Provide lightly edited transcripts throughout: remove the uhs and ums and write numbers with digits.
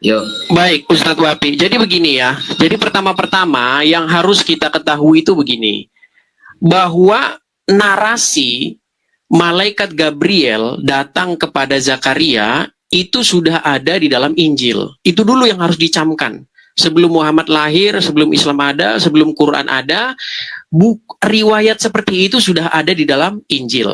Yuk. Baik, Ustadz Wapi. Jadi begini ya. Jadi pertama-pertama yang harus kita ketahui itu begini. Bahwa narasi malaikat Gabriel datang kepada Zakaria itu sudah ada di dalam Injil. Itu dulu yang harus dicamkan. Sebelum Muhammad lahir, sebelum Islam ada, sebelum Quran ada, riwayat seperti itu sudah ada di dalam Injil.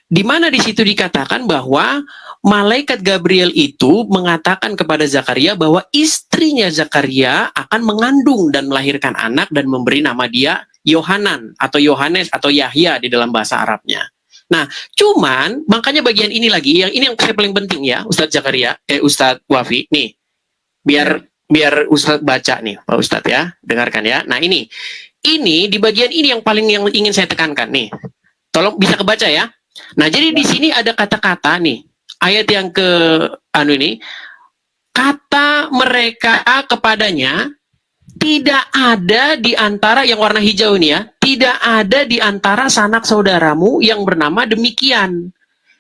Di mana di situ dikatakan bahwa malaikat Gabriel itu mengatakan kepada Zakaria bahwa istrinya Zakaria akan mengandung dan melahirkan anak dan memberi nama dia Yohanan atau Yohanes atau Yahya di dalam bahasa Arabnya. Nah, cuman makanya bagian ini lagi, yang ini yang saya paling penting ya, Ustadz Zakaria, Ustadz Wafi, nih, biar Ustadz baca nih, Pak Ustadz ya, dengarkan ya. Nah ini di bagian ini yang paling yang ingin saya tekankan nih, tolong bisa kebaca ya. Nah, jadi di sini ada kata-kata nih, ayat yang ke ini, kata mereka kepadanya, tidak ada di antara yang warna hijau ini ya, tidak ada di antara sanak saudaramu yang bernama demikian.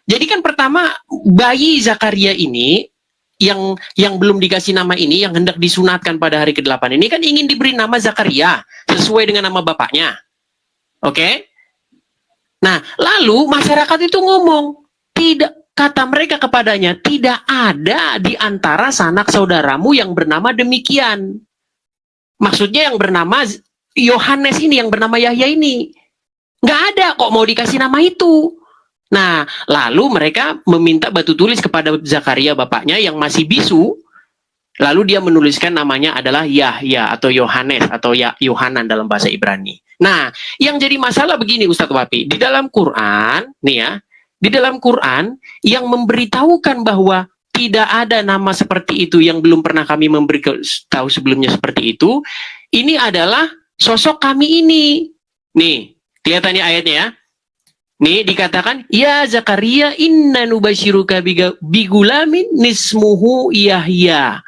Jadi kan pertama bayi Zakaria ini yang belum dikasih nama ini, yang hendak disunatkan pada hari ke-8 ini kan ingin diberi nama Zakaria sesuai dengan nama bapaknya. Oke? Nah, lalu masyarakat itu ngomong, tidak, kata mereka kepadanya, tidak ada di antara sanak saudaramu yang bernama demikian. Maksudnya yang bernama Yohanes ini, yang bernama Yahya ini. Nggak ada kok mau dikasih nama itu. Nah, lalu mereka meminta batu tulis kepada Zakaria bapaknya yang masih bisu. Lalu dia menuliskan namanya adalah Yahya atau Yohanes atau Yohanan dalam bahasa Ibrani. Nah, yang jadi masalah begini Ustadz Wapi, di dalam Quran, nih ya, di dalam Quran yang memberitahukan bahwa tidak ada nama seperti itu yang belum pernah kami memberitahu sebelumnya seperti itu, ini adalah sosok kami ini. Nih, lihat nih ayatnya ya. Nih dikatakan, ya Zakaria inna nubashiruka bigulamin nismuhu Yahya.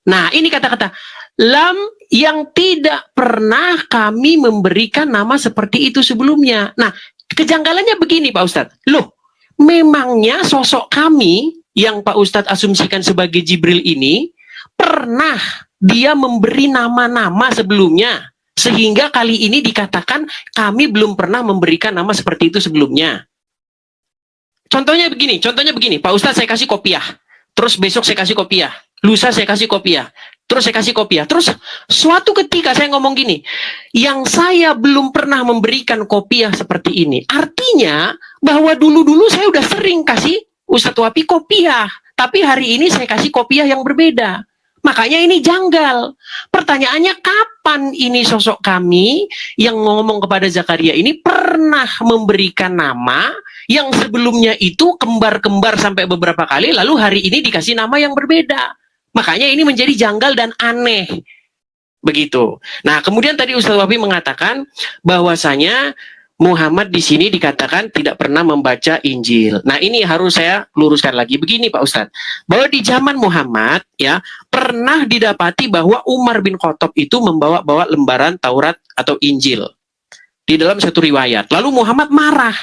Nah, ini kata-kata lam yang tidak pernah kami memberikan nama seperti itu sebelumnya. Nah, kejanggalannya begini Pak Ustadz. Loh, memangnya sosok kami yang Pak Ustadz asumsikan sebagai Jibril ini pernah dia memberi nama-nama sebelumnya? Sehingga kali ini dikatakan kami belum pernah memberikan nama seperti itu sebelumnya. Contohnya begini, Pak Ustadz saya kasih kopiah. Terus besok saya kasih kopiah. Lusa saya kasih kopiah. Terus saya kasih kopiah. Terus suatu ketika saya ngomong gini, yang saya belum pernah memberikan kopiah seperti ini. Artinya bahwa dulu-dulu saya udah sering kasih Ustadz Wapi kopiah. Tapi hari ini saya kasih kopiah yang berbeda. Makanya ini janggal. Pertanyaannya kapan ini sosok kami yang ngomong kepada Zakaria ini pernah memberikan nama yang sebelumnya itu kembar-kembar sampai beberapa kali, lalu hari ini dikasih nama yang berbeda. Makanya ini menjadi janggal dan aneh. Begitu. Nah, kemudian tadi Ustadz Wafi mengatakan bahwasanya Muhammad di sini dikatakan tidak pernah membaca Injil. Nah, ini harus saya luruskan lagi. Begini Pak Ustadz, bahwa di zaman Muhammad ya pernah didapati bahwa Umar bin Khattab itu membawa lembaran Taurat atau Injil di dalam satu riwayat. Lalu Muhammad marah.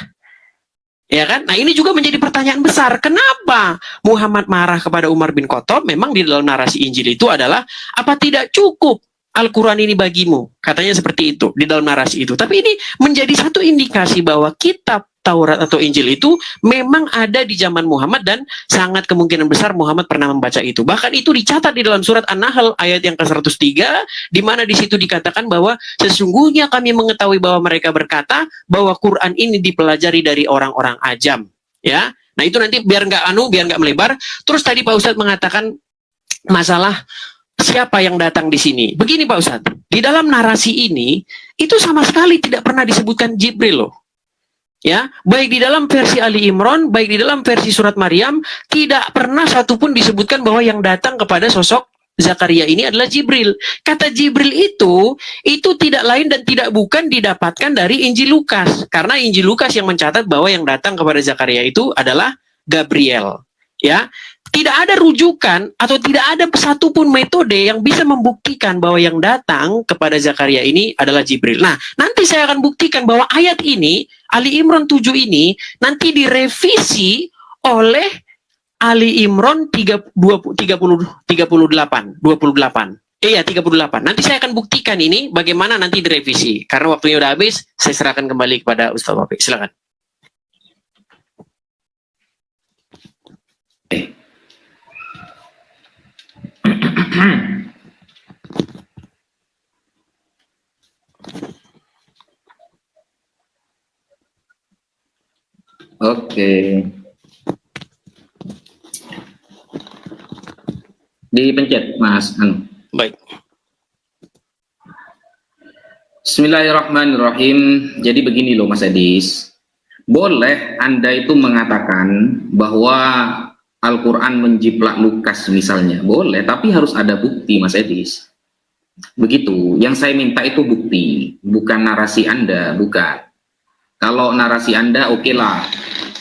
Ya kan? Nah, ini juga menjadi pertanyaan besar. Kenapa Muhammad marah kepada Umar bin Khattab? Memang di dalam narasi Injil itu adalah apa tidak cukup Al-Quran ini bagimu, katanya seperti itu di dalam narasi itu. Tapi ini menjadi satu indikasi bahwa kitab Taurat atau Injil itu memang ada di zaman Muhammad dan sangat kemungkinan besar Muhammad pernah membaca itu. Bahkan itu dicatat di dalam surat An-Nahl ayat yang ke-103, di mana di situ dikatakan bahwa sesungguhnya kami mengetahui bahwa mereka berkata bahwa Quran ini dipelajari dari orang-orang ajam. Ya, nah itu nanti biar nggak melebar. Terus tadi Pak Ustadz mengatakan masalah siapa yang datang di sini. Begini Pak Ustadz, di dalam narasi ini, itu sama sekali tidak pernah disebutkan Jibril loh. Ya, baik di dalam versi Ali Imran, baik di dalam versi surat Maryam, tidak pernah satupun disebutkan bahwa yang datang kepada sosok Zakaria ini adalah Jibril. Kata Jibril itu tidak lain dan tidak bukan didapatkan dari Injil Lukas. Karena Injil Lukas yang mencatat bahwa yang datang kepada Zakaria itu adalah Gabriel. Ya, tidak ada rujukan atau tidak ada satupun metode yang bisa membuktikan bahwa yang datang kepada Zakaria ini adalah Jibril. Nah, nanti saya akan buktikan bahwa ayat ini, Ali Imran 7 ini, nanti direvisi oleh Ali Imran 28. Iya, 38. Nanti saya akan buktikan ini bagaimana nanti direvisi. Karena waktunya udah habis, saya serahkan kembali kepada Ustaz Wafik. Silakan. Oke. Dipencet, Mas. Baik. Bismillahirrahmanirrahim. Jadi begini loh, Mas Edis. Boleh Anda itu mengatakan bahwa Al-Quran menjiplak Lukas misalnya. Boleh, tapi harus ada bukti, Mas Edis. Begitu. Yang saya minta itu bukti, bukan narasi Anda, bukan. Kalau narasi Anda, oke lah.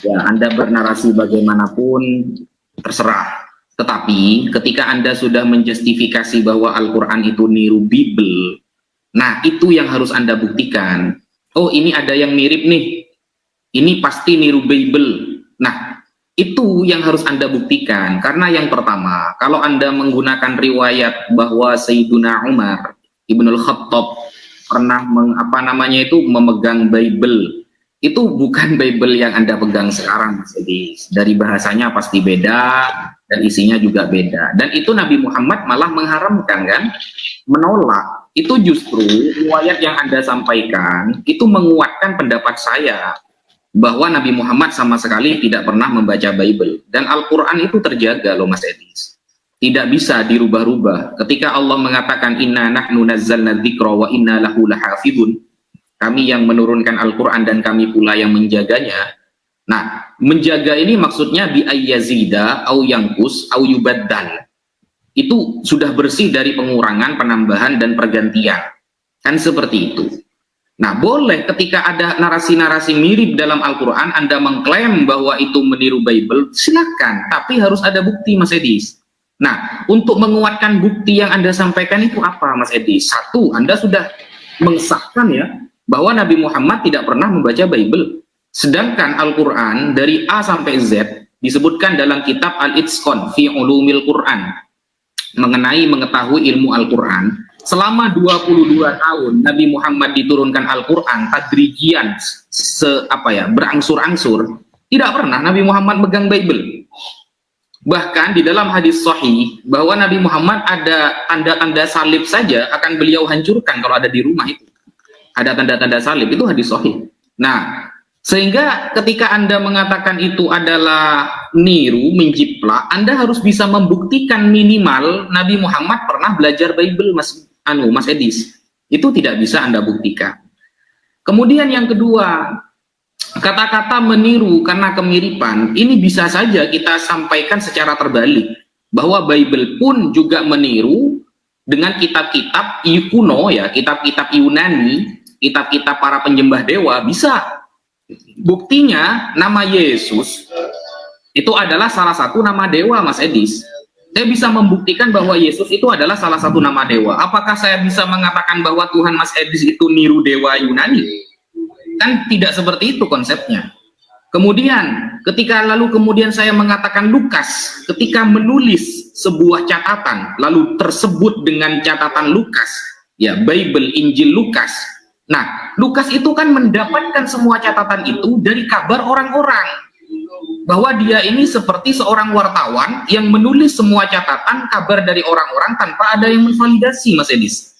Ya, Anda bernarasi bagaimanapun, terserah. Tetapi ketika Anda sudah menjustifikasi bahwa Al-Quran itu niru Bible, nah itu yang harus Anda buktikan. Oh, ini ada yang mirip nih. Ini pasti niru Bible. Nah, itu yang harus Anda buktikan. Karena yang pertama, kalau Anda menggunakan riwayat bahwa Sayyiduna Umar Ibnul Khattab pernah memegang Bible, itu bukan Bible yang Anda pegang sekarang, Mas Edis. Dari bahasanya pasti beda, dan isinya juga beda. Dan itu Nabi Muhammad malah mengharamkan, kan? Menolak. Itu justru riwayat yang Anda sampaikan, itu menguatkan pendapat saya, bahwa Nabi Muhammad sama sekali tidak pernah membaca Bible. Dan Al-Quran itu terjaga loh, Mas Edis. Tidak bisa dirubah-rubah. Ketika Allah mengatakan, Inna nahnu nazzalna dzikra wa inna lahu lahafidun, kami yang menurunkan Al-Quran dan kami pula yang menjaganya. Nah, menjaga ini maksudnya bi ayyazida au yangkus au yubaddal. Itu sudah bersih dari pengurangan, penambahan dan pergantian. Kan seperti itu. Nah, boleh ketika ada narasi-narasi mirip dalam Al-Quran, Anda mengklaim bahwa itu meniru Bible, silakan. Tapi harus ada bukti, Mas Edis. Nah, untuk menguatkan bukti yang Anda sampaikan itu apa, Mas Edis? Satu, Anda sudah mengesahkan ya, bahwa Nabi Muhammad tidak pernah membaca Bible. Sedangkan Al-Quran dari A sampai Z disebutkan dalam kitab Al-Itqan fi Ulumil Quran, mengenai mengetahui ilmu Al-Quran. Selama 22 tahun Nabi Muhammad diturunkan Al-Quran tadrijian, berangsur-angsur. Tidak pernah Nabi Muhammad megang Bible. Bahkan di dalam hadis sahih bahwa Nabi Muhammad ada tanda-tanda salib saja akan beliau hancurkan kalau ada di rumah itu. Ada tanda-tanda salib, itu hadis sahih. Nah, sehingga ketika Anda mengatakan itu adalah niru, menjiplak, Anda harus bisa membuktikan minimal Nabi Muhammad pernah belajar Bible, Mas Edis. Itu tidak bisa Anda buktikan. Kemudian yang kedua, kata-kata meniru karena kemiripan, ini bisa saja kita sampaikan secara terbalik. Bahwa Bible pun juga meniru dengan kitab-kitab kuno, ya, kitab-kitab Yunani, kitab-kitab para penyembah dewa, bisa. Buktinya nama Yesus itu adalah salah satu nama dewa, Mas Edis. Saya bisa membuktikan bahwa Yesus itu adalah salah satu nama dewa. Apakah saya bisa mengatakan bahwa Tuhan Mas Edis itu niru dewa Yunani? Kan tidak seperti itu konsepnya. Kemudian kemudian saya mengatakan Lukas ketika menulis sebuah catatan lalu tersebut dengan catatan Lukas, ya, Bible Injil Lukas. Nah, Lukas itu kan mendapatkan semua catatan itu dari kabar orang-orang. Bahwa dia ini seperti seorang wartawan yang menulis semua catatan kabar dari orang-orang tanpa ada yang menvalidasi, Mas Edis.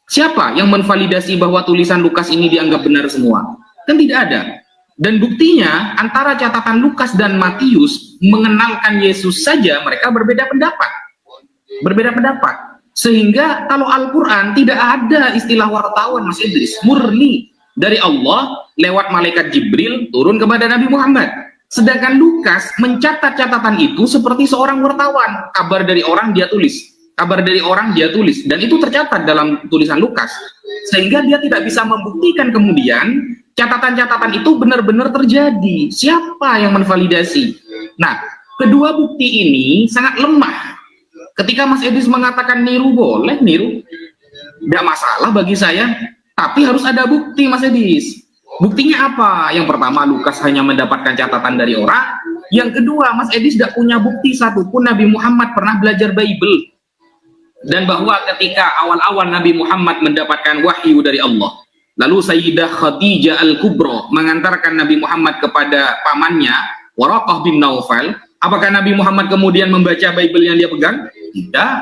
Siapa yang menvalidasi bahwa tulisan Lukas ini dianggap benar semua? Kan tidak ada. Dan buktinya antara catatan Lukas dan Matius mengenalkan Yesus saja mereka berbeda pendapat. Berbeda pendapat. Sehingga kalau Al-Quran tidak ada istilah wartawan, Mas Idris, murni dari Allah lewat malaikat Jibril turun kepada Nabi Muhammad. Sedangkan Lukas mencatat catatan itu seperti seorang wartawan, kabar dari orang dia tulis, kabar dari orang dia tulis, dan itu tercatat dalam tulisan Lukas. Sehingga dia tidak bisa membuktikan kemudian catatan-catatan itu benar-benar terjadi. Siapa yang menvalidasi? Nah, kedua bukti ini sangat lemah. Ketika Mas Edis mengatakan niru, boleh niru, tidak masalah bagi saya, tapi harus ada bukti, Mas Edis. Buktinya apa? Yang pertama, Lukas hanya mendapatkan catatan dari orang. Yang kedua, Mas Edi tidak punya bukti satupun Nabi Muhammad pernah belajar Bible. Dan bahwa ketika awal-awal Nabi Muhammad mendapatkan wahyu dari Allah, lalu Sayyidah Khadijah Al-Kubra mengantarkan Nabi Muhammad kepada pamannya, Waraqah bin Naufal, apakah Nabi Muhammad kemudian membaca Bible yang dia pegang? Tidak,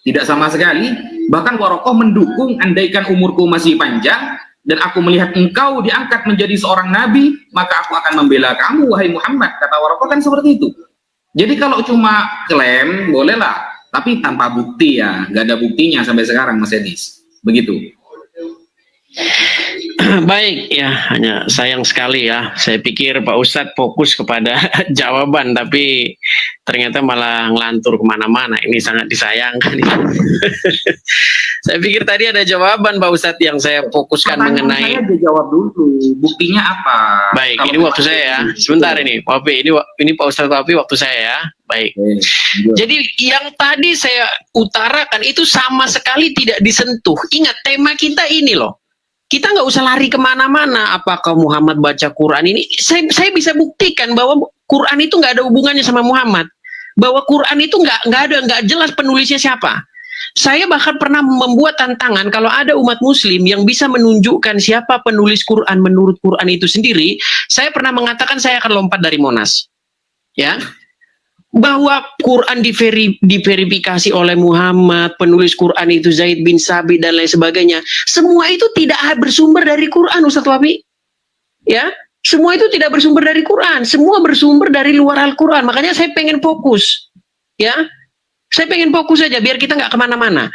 tidak sama sekali. Bahkan Waraqah mendukung, andaikan umurku masih panjang dan aku melihat engkau diangkat menjadi seorang nabi, maka aku akan membela kamu, wahai Muhammad. Kata Waraqah kan seperti itu. Jadi kalau cuma klaim, bolehlah, tapi tanpa bukti ya, nggak ada buktinya sampai sekarang, Mas Edis. Begitu. Baik ya, hanya sayang sekali ya. Saya pikir Pak Ustadz fokus kepada jawaban, tapi ternyata malah ngelantur kemana-mana. Ini sangat disayangkan. Saya pikir tadi ada jawaban Pak Ustadz yang saya fokuskan mengenai. Saya jawab dulu. Buktinya apa? Baik, Kalau ini waktu saya ya. Sebentar ini, Pak Wapi. Ini Pak Ustadz Wapi, waktu saya ya. Baik. Jadi yang tadi saya utarakan itu sama sekali tidak disentuh. Ingat, tema kita ini loh. Kita nggak usah lari kemana-mana. Apakah Muhammad baca Quran ini? Saya bisa buktikan bahwa Quran itu nggak ada hubungannya sama Muhammad. Bahwa Quran itu nggak jelas penulisnya siapa. Saya bahkan pernah membuat tantangan kalau ada umat Muslim yang bisa menunjukkan siapa penulis Quran menurut Quran itu sendiri. Saya pernah mengatakan saya akan lompat dari Monas, ya. Bahwa Quran diverifikasi oleh Muhammad, penulis Quran itu Zaid bin Sabit dan lain sebagainya. Semua itu tidak bersumber dari Quran, Ustadz Wabi. Ya, semua itu tidak bersumber dari Quran, semua bersumber dari luar Al-Quran. Makanya saya pengen fokus, ya. Saya pengen fokus saja biar kita nggak kemana-mana.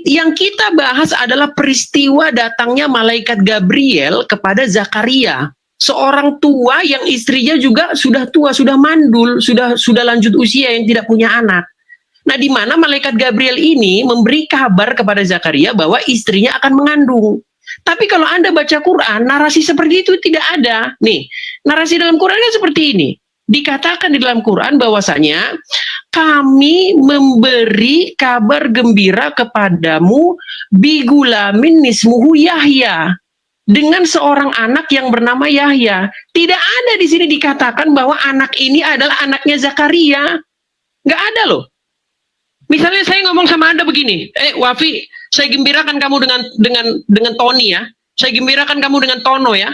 Yang kita bahas adalah peristiwa datangnya malaikat Gabriel kepada Zakaria. Seorang tua yang istrinya juga sudah tua, sudah mandul, sudah lanjut usia yang tidak punya anak. Nah, di mana malaikat Gabriel ini memberi kabar kepada Zakaria bahwa istrinya akan mengandung. Tapi kalau Anda baca Quran, narasi seperti itu tidak ada. Nih, narasi dalam Quran kan seperti ini. Dikatakan di dalam Quran bahwasanya kami memberi kabar gembira kepadamu bigulamin nismuhu Yahya, dengan seorang anak yang bernama Yahya. Tidak ada di sini dikatakan bahwa anak ini adalah anaknya Zakaria. Nggak ada loh. Misalnya saya ngomong sama Anda begini, Wafi, saya gembirakan kamu dengan Tony ya. Saya gembirakan kamu dengan Tono ya.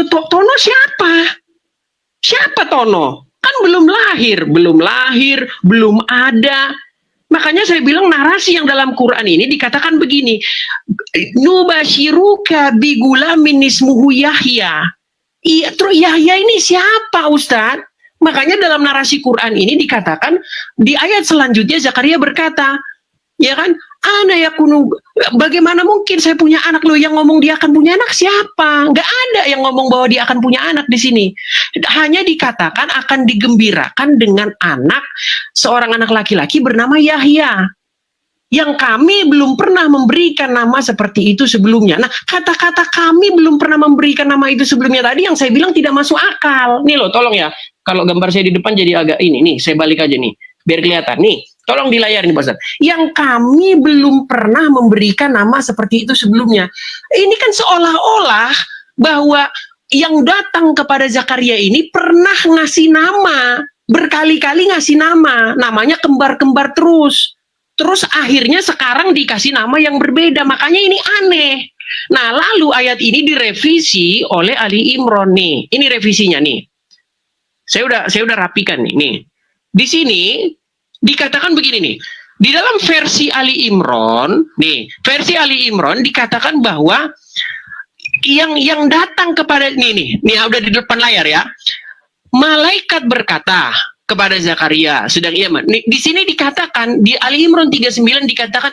Tono siapa? Siapa Tono? Kan belum lahir, belum ada. Makanya saya bilang narasi yang dalam Quran ini dikatakan begini, nubashiruka bigulamin ismuhu Yahya. Iya, terus Yahya ini siapa, Ustadz? Makanya dalam narasi Quran ini dikatakan di ayat selanjutnya Zakaria berkata, ya kan, bagaimana mungkin saya punya anak, loh yang ngomong dia akan punya anak siapa? Nggak ada yang ngomong bahwa dia akan punya anak di sini. Hanya dikatakan akan digembirakan dengan anak, seorang anak laki-laki bernama Yahya. Yang kami belum pernah memberikan nama seperti itu sebelumnya. Nah, kata-kata kami belum pernah memberikan nama itu sebelumnya tadi yang saya bilang tidak masuk akal. Nih loh, tolong ya. Kalau gambar saya di depan jadi agak ini, nih saya balik aja nih, biar kelihatan. Nih, tolong di layar nih Pak Ustadz. Yang kami belum pernah memberikan nama seperti itu sebelumnya. Ini kan seolah-olah bahwa yang datang kepada Zakaria ini pernah ngasih nama, berkali-kali ngasih nama, namanya kembar-kembar terus. Terus akhirnya sekarang dikasih nama yang berbeda, makanya ini aneh. Nah, lalu ayat ini direvisi oleh Ali Imran nih. Ini revisinya nih. Saya udah rapikan nih. Di sini dikatakan begini nih. Di dalam versi Ali Imran, nih, versi Ali Imran dikatakan bahwa yang datang kepada nih udah di depan layar ya. Malaikat berkata kepada Zakaria, sedang ia di sini dikatakan di Ali Imran 39 dikatakan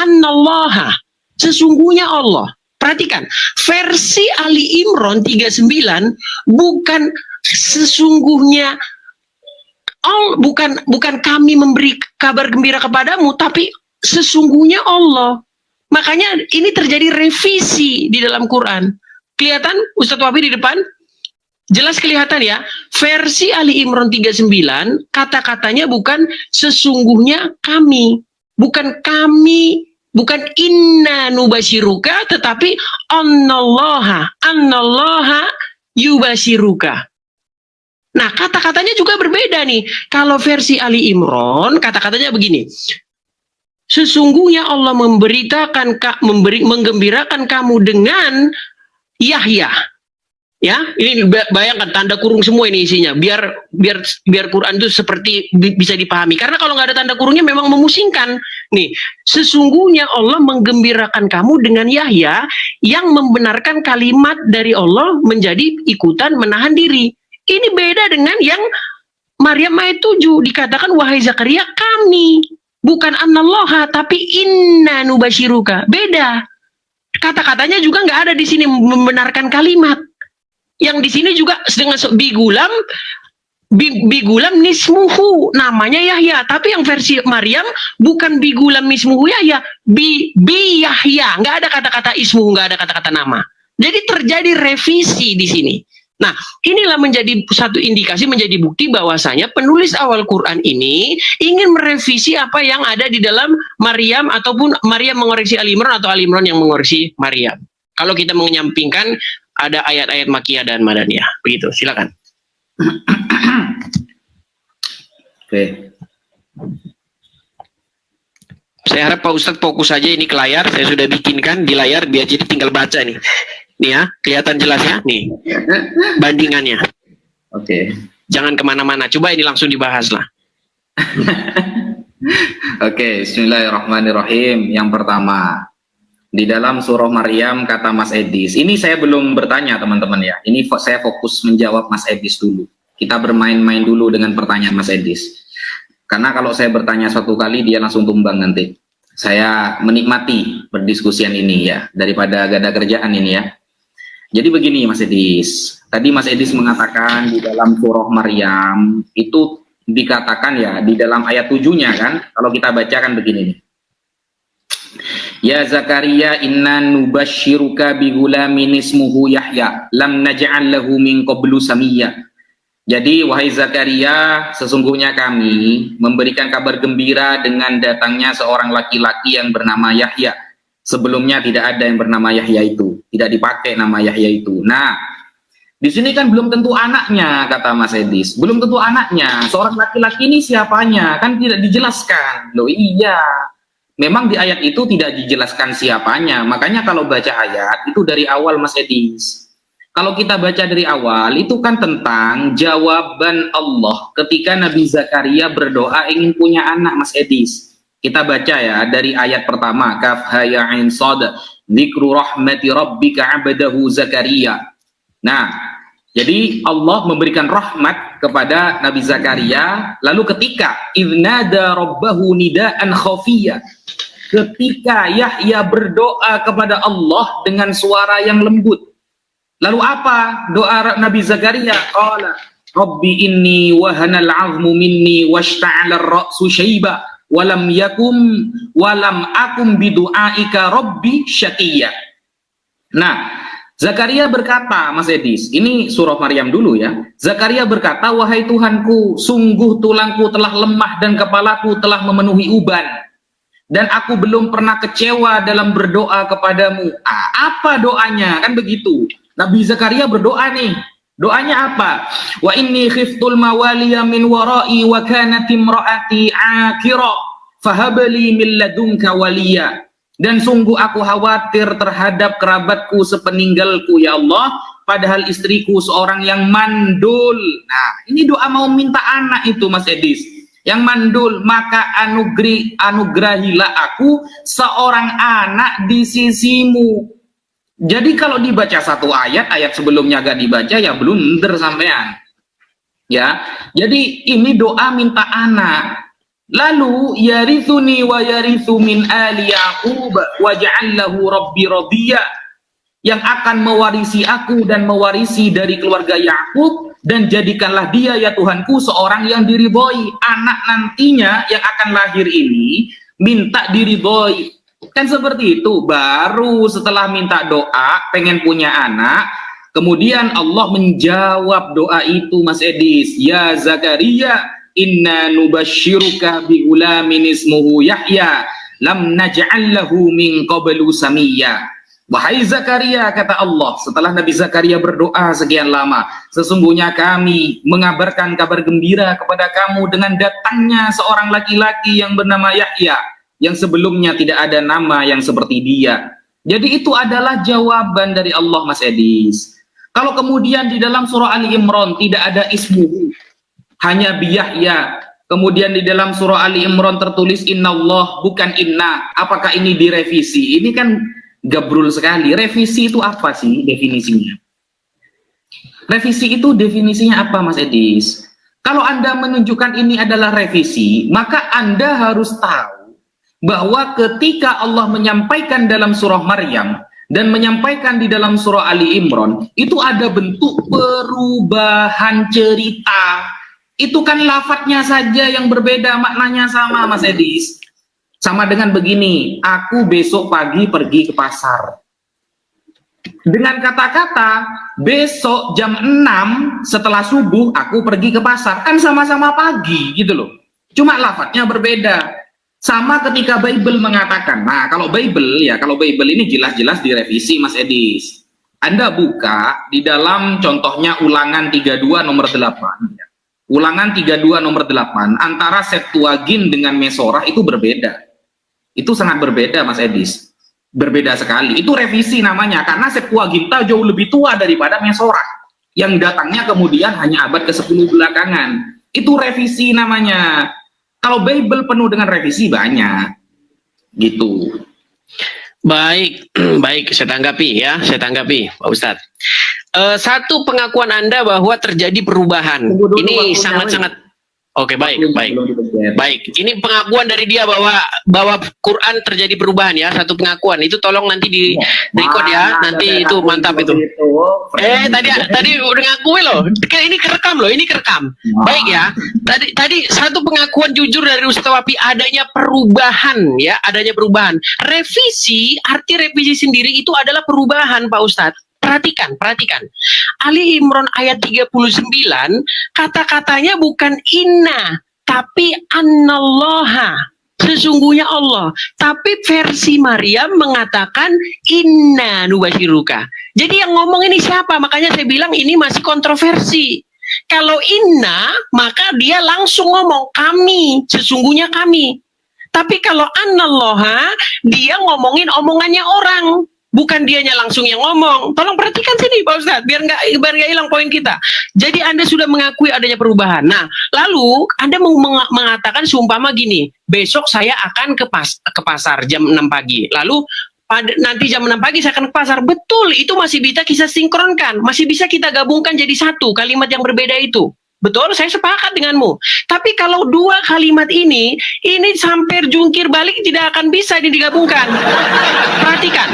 innallaha, sesungguhnya Allah. Perhatikan, versi Ali Imran 39 bukan sesungguhnya bukan kami memberi kabar gembira kepadamu, tapi sesungguhnya Allah. Makanya ini terjadi revisi di dalam Quran. Kelihatan Ustadz Wabi di depan? Jelas kelihatan ya, versi Ali Imran 39 kata-katanya bukan sesungguhnya kami, bukan inna nubashiruka, tetapi annallaha yubashiruka. Nah, kata-katanya juga berbeda nih. Kalau versi Ali Imran, kata-katanya begini. Sesungguhnya Allah menggembirakan kamu dengan Yahya. Ya, ini bayangkan tanda kurung semua ini isinya. Biar Quran itu seperti bisa dipahami. Karena kalau nggak ada tanda kurungnya memang memusingkan. Nih, sesungguhnya Allah menggembirakan kamu dengan Yahya yang membenarkan kalimat dari Allah menjadi ikutan menahan diri. Ini beda dengan yang Maryam ayat 7 dikatakan wahai Zakaria kami, bukan anallaha tapi inna nubashiruka. Beda. Kata-katanya juga nggak ada di sini membenarkan kalimat. Yang di sini juga dengan bigulam nismuhu namanya Yahya, tapi yang versi Maryam bukan bigulam nismuhu Yahya, bi Yahya, nggak ada kata-kata ismuhu, nggak ada kata-kata nama. Jadi terjadi revisi di sini. Nah, inilah menjadi satu indikasi, menjadi bukti bahwasanya penulis awal Quran ini ingin merevisi apa yang ada di dalam Maryam, ataupun Maryam mengoreksi Ali Imran atau Ali Imran yang mengoreksi Maryam. Kalau kita menyampingkan ada ayat-ayat Makkiyah dan Madaniyah. Begitu, silakan. Oke. Saya harap Pak Ustadz fokus saja ini ke layar. Saya sudah bikinkan di layar biar jadi tinggal baca nih. Nih ya, kelihatan jelas ya? Nih, bandingannya. Oke. Jangan kemana-mana. Coba ini langsung dibahas lah. Oke, bismillahirrahmanirrahim. Yang pertama, di dalam surah Maryam kata Mas Edis, ini saya belum bertanya teman-teman ya, ini saya fokus menjawab Mas Edis dulu. Kita bermain-main dulu dengan pertanyaan Mas Edis. Karena kalau saya bertanya satu kali dia langsung tumbang nanti. Saya menikmati perdiskusian ini ya, daripada gak ada kerjaan ini ya. Jadi begini Mas Edis, tadi Mas Edis mengatakan di dalam surah Maryam itu dikatakan ya, di dalam ayat 7-nya kan, kalau kita bacakan begini nih. Ya Zakaria inna nubashiruka bigulamin ismuhu Yahya lam naj'al lahu min qablu samiyya. Jadi wahai Zakaria, sesungguhnya kami memberikan kabar gembira dengan datangnya seorang laki-laki yang bernama Yahya. Sebelumnya tidak ada yang bernama Yahya itu, tidak dipakai nama Yahya itu. Nah, di sini kan belum tentu anaknya, kata Mas Edis. Belum tentu anaknya. Seorang laki-laki ini siapanya? Kan tidak dijelaskan. Loh iya. Memang di ayat itu tidak dijelaskan siapanya. Makanya kalau baca ayat itu dari awal Mas Edis. Kalau kita baca dari awal itu kan tentang jawaban Allah ketika Nabi Zakaria berdoa ingin punya anak Mas Edis. Kita baca ya dari ayat pertama, kaf ha ya ain shad, dzikru rahmati rabbika 'abdahu Zakaria. Nah, jadi Allah memberikan rahmat kepada Nabi Zakaria, lalu ketika idnada rabbahu nidaan khafiyya, ketika Yahya berdoa kepada Allah dengan suara yang lembut. Lalu apa doa Nabi Zakaria? Qala rabbi inni wahanal 'azmu minni washta'ala ar-ra'su shayba walam akum bidu'aika rabbi syaqiyya. Nah, Zakaria berkata, Mas Edis, ini surah Maryam dulu ya. Zakaria berkata, wahai Tuhanku, sungguh tulangku telah lemah dan kepalaku telah memenuhi uban. Dan aku belum pernah kecewa dalam berdoa kepadamu. Apa doanya? Kan begitu. Nabi Zakaria berdoa nih. Doanya apa? Wa inni khiftul mawaliya min warai wa kanat imraati akira fahabli min ladunka waliya. Dan sungguh aku khawatir terhadap kerabatku sepeninggalku ya Allah, padahal istriku seorang yang mandul. Nah, ini doa mau minta anak itu Mas Edis. Yang mandul, maka anugerahilah aku seorang anak di sisimu. Jadi kalau dibaca satu ayat sebelumnya gak dibaca ya blunder sampean. Ya. Jadi ini doa minta anak. Lalu yarithuni wa yarithu min ali Yaqub waj'al lahu rabbi radiyya, yang akan mewarisi aku dan mewarisi dari keluarga Yakub, dan jadikanlah dia ya Tuhanku seorang yang diridhoi. Anak nantinya yang akan lahir ini minta diridhoi. Kan seperti itu. Baru setelah minta doa pengen punya anak, kemudian Allah menjawab doa itu Mas Edis. Ya Zakaria inna nubashiruka bi ulamin ismuhu Yahya lam naj'al lahu min qablu samiyya. Wahai Zakaria, kata Allah, setelah Nabi Zakaria berdoa sekian lama, sesungguhnya kami mengabarkan kabar gembira kepada kamu dengan datangnya seorang laki-laki yang bernama Yahya, yang sebelumnya tidak ada nama yang seperti dia. Jadi itu adalah jawaban dari Allah, Mas Edis. Kalau kemudian di dalam surah Ali Imran tidak ada ismuhu, hanya biyahya. Kemudian di dalam surah Ali Imran tertulis innallah, bukan inna. Apakah ini direvisi? Ini kan gabrul sekali. Revisi itu apa sih definisinya? Revisi itu definisinya apa, Mas Edis? Kalau Anda menunjukkan ini adalah revisi, maka Anda harus tahu bahwa ketika Allah menyampaikan dalam surah Maryam dan menyampaikan di dalam surah Ali Imran, itu ada bentuk perubahan cerita. Itu kan lafadznya saja yang berbeda, maknanya sama, Mas Edis. Sama dengan begini, aku besok pagi pergi ke pasar. Dengan kata-kata, besok jam 6 setelah subuh aku pergi ke pasar. Kan sama-sama pagi gitu loh. Cuma lafadznya berbeda. Sama ketika Bible mengatakan. Nah, kalau Bible ini jelas-jelas direvisi, Mas Edis. Anda buka di dalam contohnya Ulangan 32 nomor 8. Ulangan 32 nomor 8 antara Septuagint dengan Mesorah itu berbeda. Itu sangat berbeda, Mas Edis. Berbeda sekali. Itu revisi namanya, karena Septuaginta jauh lebih tua daripada Mesorah, yang datangnya kemudian hanya abad ke-10 belakangan. Itu revisi namanya. Kalau Bible penuh dengan revisi banyak. Gitu. Baik, baik, saya tanggapi, Pak Ustadz. Satu pengakuan Anda bahwa terjadi perubahan. Ini sangat-sangat. Oke, baik. Ini pengakuan dari dia bahwa Quran terjadi perubahan ya, satu pengakuan. Itu tolong nanti di record ya, nanti itu mantap itu. Tadi udah ngakui loh. Ini kerekam loh, ini kerekam. Baik ya. Tadi satu pengakuan jujur dari Ustaz Wafi adanya perubahan ya, adanya perubahan. Revisi, arti revisi sendiri itu adalah perubahan, Pak Ustadz. Perhatikan. Ali Imran ayat 39, kata-katanya bukan inna, tapi annallaha, sesungguhnya Allah. Tapi versi Maryam mengatakan inna nubashiruka. Jadi yang ngomong ini siapa? Makanya saya bilang ini masih kontroversi. Kalau inna, maka dia langsung ngomong kami, sesungguhnya kami. Tapi kalau annallaha, dia ngomongin omongannya orang. Bukan dianya langsung yang ngomong. Tolong perhatikan sini, Pak Ustadz, biar nggak hilang poin kita. Jadi Anda sudah mengakui adanya perubahan. Nah, lalu Anda mengatakan seumpama gini, besok saya akan ke pasar jam 6 pagi. Lalu nanti jam 6 pagi saya akan ke pasar. Betul, itu masih bisa kita sinkronkan. Masih bisa kita gabungkan jadi satu kalimat yang berbeda itu. Betul, saya sepakat denganmu. Tapi kalau dua kalimat ini sampai jungkir balik tidak akan bisa digabungkan. Perhatikan.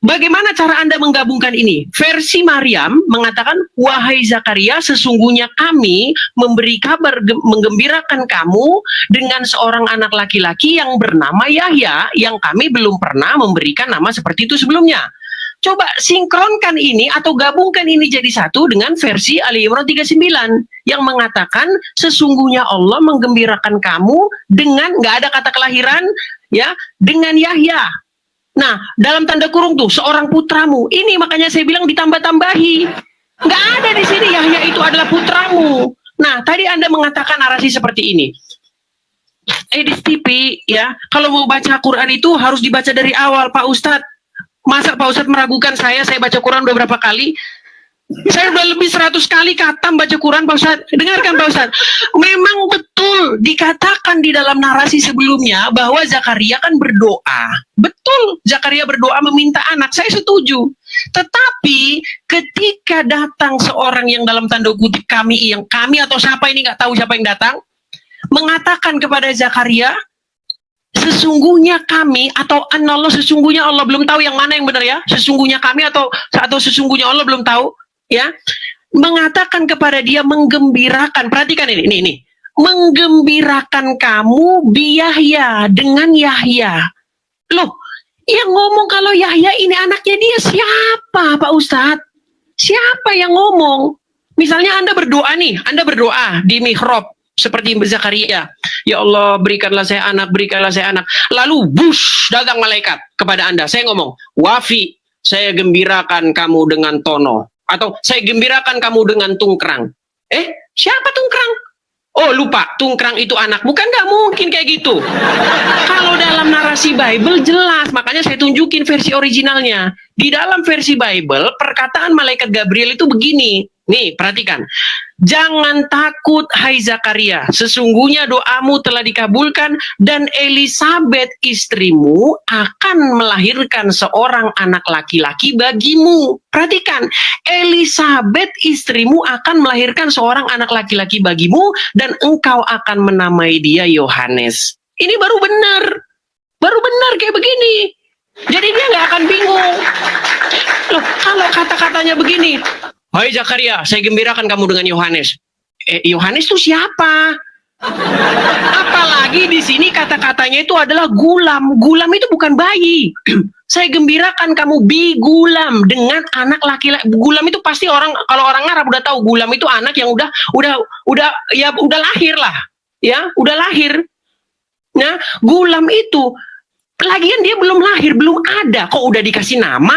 Bagaimana cara Anda menggabungkan ini? Versi Maryam mengatakan, wahai Zakaria, sesungguhnya kami memberi kabar menggembirakan kamu dengan seorang anak laki-laki yang bernama Yahya, yang kami belum pernah memberikan nama seperti itu sebelumnya. Coba sinkronkan ini atau gabungkan ini jadi satu dengan versi Ali Imran 39 yang mengatakan sesungguhnya Allah menggembirakan kamu dengan, nggak ada kata kelahiran ya, dengan Yahya. Nah, dalam tanda kurung tuh seorang putramu. Ini makanya saya bilang ditambah-tambahi. Nggak ada di sini Yahya itu adalah putramu. Nah, tadi Anda mengatakan narasi seperti ini. Edis TV ya, kalau mau baca Quran itu harus dibaca dari awal, Pak Ustadz. Masa Pak Ustadz meragukan saya baca Quran beberapa kali? Saya udah lebih 100 kali khatam baca Quran, Pak Ustadz. Dengarkan, Pak Ustadz. Memang betul dikatakan di dalam narasi sebelumnya bahwa Zakaria kan berdoa. Betul, Zakaria berdoa meminta anak. Saya setuju. Tetapi ketika datang seorang yang dalam tanda kutip kami atau siapa ini nggak tahu siapa yang datang, mengatakan kepada Zakaria, sesungguhnya kami atau anallah, sesungguhnya Allah, belum tahu yang mana yang benar ya, sesungguhnya kami atau sesungguhnya Allah belum tahu ya, mengatakan kepada dia, menggembirakan, perhatikan ini menggembirakan kamu biyahya, dengan Yahya. Loh, yang ngomong kalau Yahya ini anaknya dia siapa, Pak Ustadz? Siapa yang ngomong? Misalnya Anda berdoa di mihrab seperti Zakaria, ya Allah berikanlah saya anak. Lalu bush, datang malaikat kepada Anda. Saya ngomong, Wafi, saya gembirakan kamu dengan Tono. Atau saya gembirakan kamu dengan Tungkrang. Siapa Tungkrang? Oh lupa, Tungkrang itu anak. Bukan, nggak mungkin kayak gitu. Kalau dalam narasi Bible jelas, makanya saya tunjukin versi originalnya. Di dalam versi Bible, perkataan malaikat Gabriel itu begini. Nih, perhatikan. Jangan takut, hai Zakaria. Sesungguhnya doamu telah dikabulkan dan Elisabet istrimu akan melahirkan seorang anak laki-laki bagimu. Perhatikan, Elisabet istrimu akan melahirkan seorang anak laki-laki bagimu dan engkau akan menamai dia Yohanes. Ini baru benar. Baru benar kayak begini. Jadi dia nggak akan bingung. Loh, kalau kata-katanya begini, hai Zakaria, saya gembirakan kamu dengan Yohanes. Yohanes itu siapa? Apalagi di sini kata-katanya itu adalah gulam. Gulam itu bukan bayi. Saya gembirakan kamu gulam dengan anak laki-laki. Gulam itu pasti orang, kalau orang Arab udah tahu gulam itu anak yang udah lahir lah. Ya, udah lahir. Nah, gulam itu lagian dia belum lahir, belum ada, kok udah dikasih nama?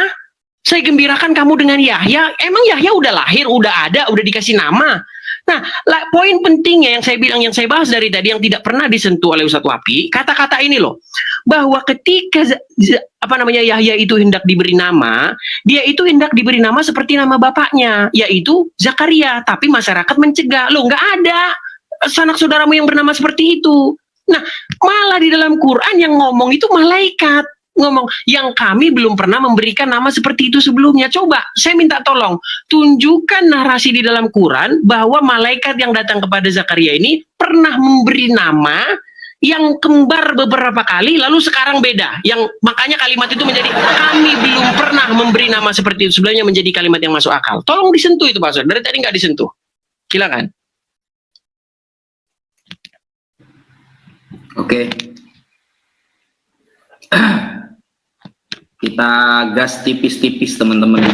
Saya gembirakan kamu dengan Yahya. Emang Yahya udah lahir, udah ada, udah dikasih nama. Nah, poin pentingnya yang saya bilang, yang saya bahas dari tadi, yang tidak pernah disentuh oleh Ustadz Wapi, kata-kata ini loh, bahwa ketika Yahya itu hendak diberi nama, dia itu hendak diberi nama seperti nama bapaknya, yaitu Zakaria. Tapi masyarakat mencegah, loh nggak ada sanak saudaramu yang bernama seperti itu. Nah, malah di dalam Quran yang ngomong itu malaikat. Ngomong, yang kami belum pernah memberikan nama seperti itu sebelumnya. Coba, saya minta tolong, tunjukkan narasi di dalam Quran bahwa malaikat yang datang kepada Zakaria ini pernah memberi nama yang kembar beberapa kali, lalu sekarang beda. Yang makanya kalimat itu menjadi, kami belum pernah memberi nama seperti itu sebelumnya, menjadi kalimat yang masuk akal. Tolong disentuh itu Pak Ustaz, dari tadi nggak disentuh. Silakan. Oke. Kita gas tipis-tipis teman-teman.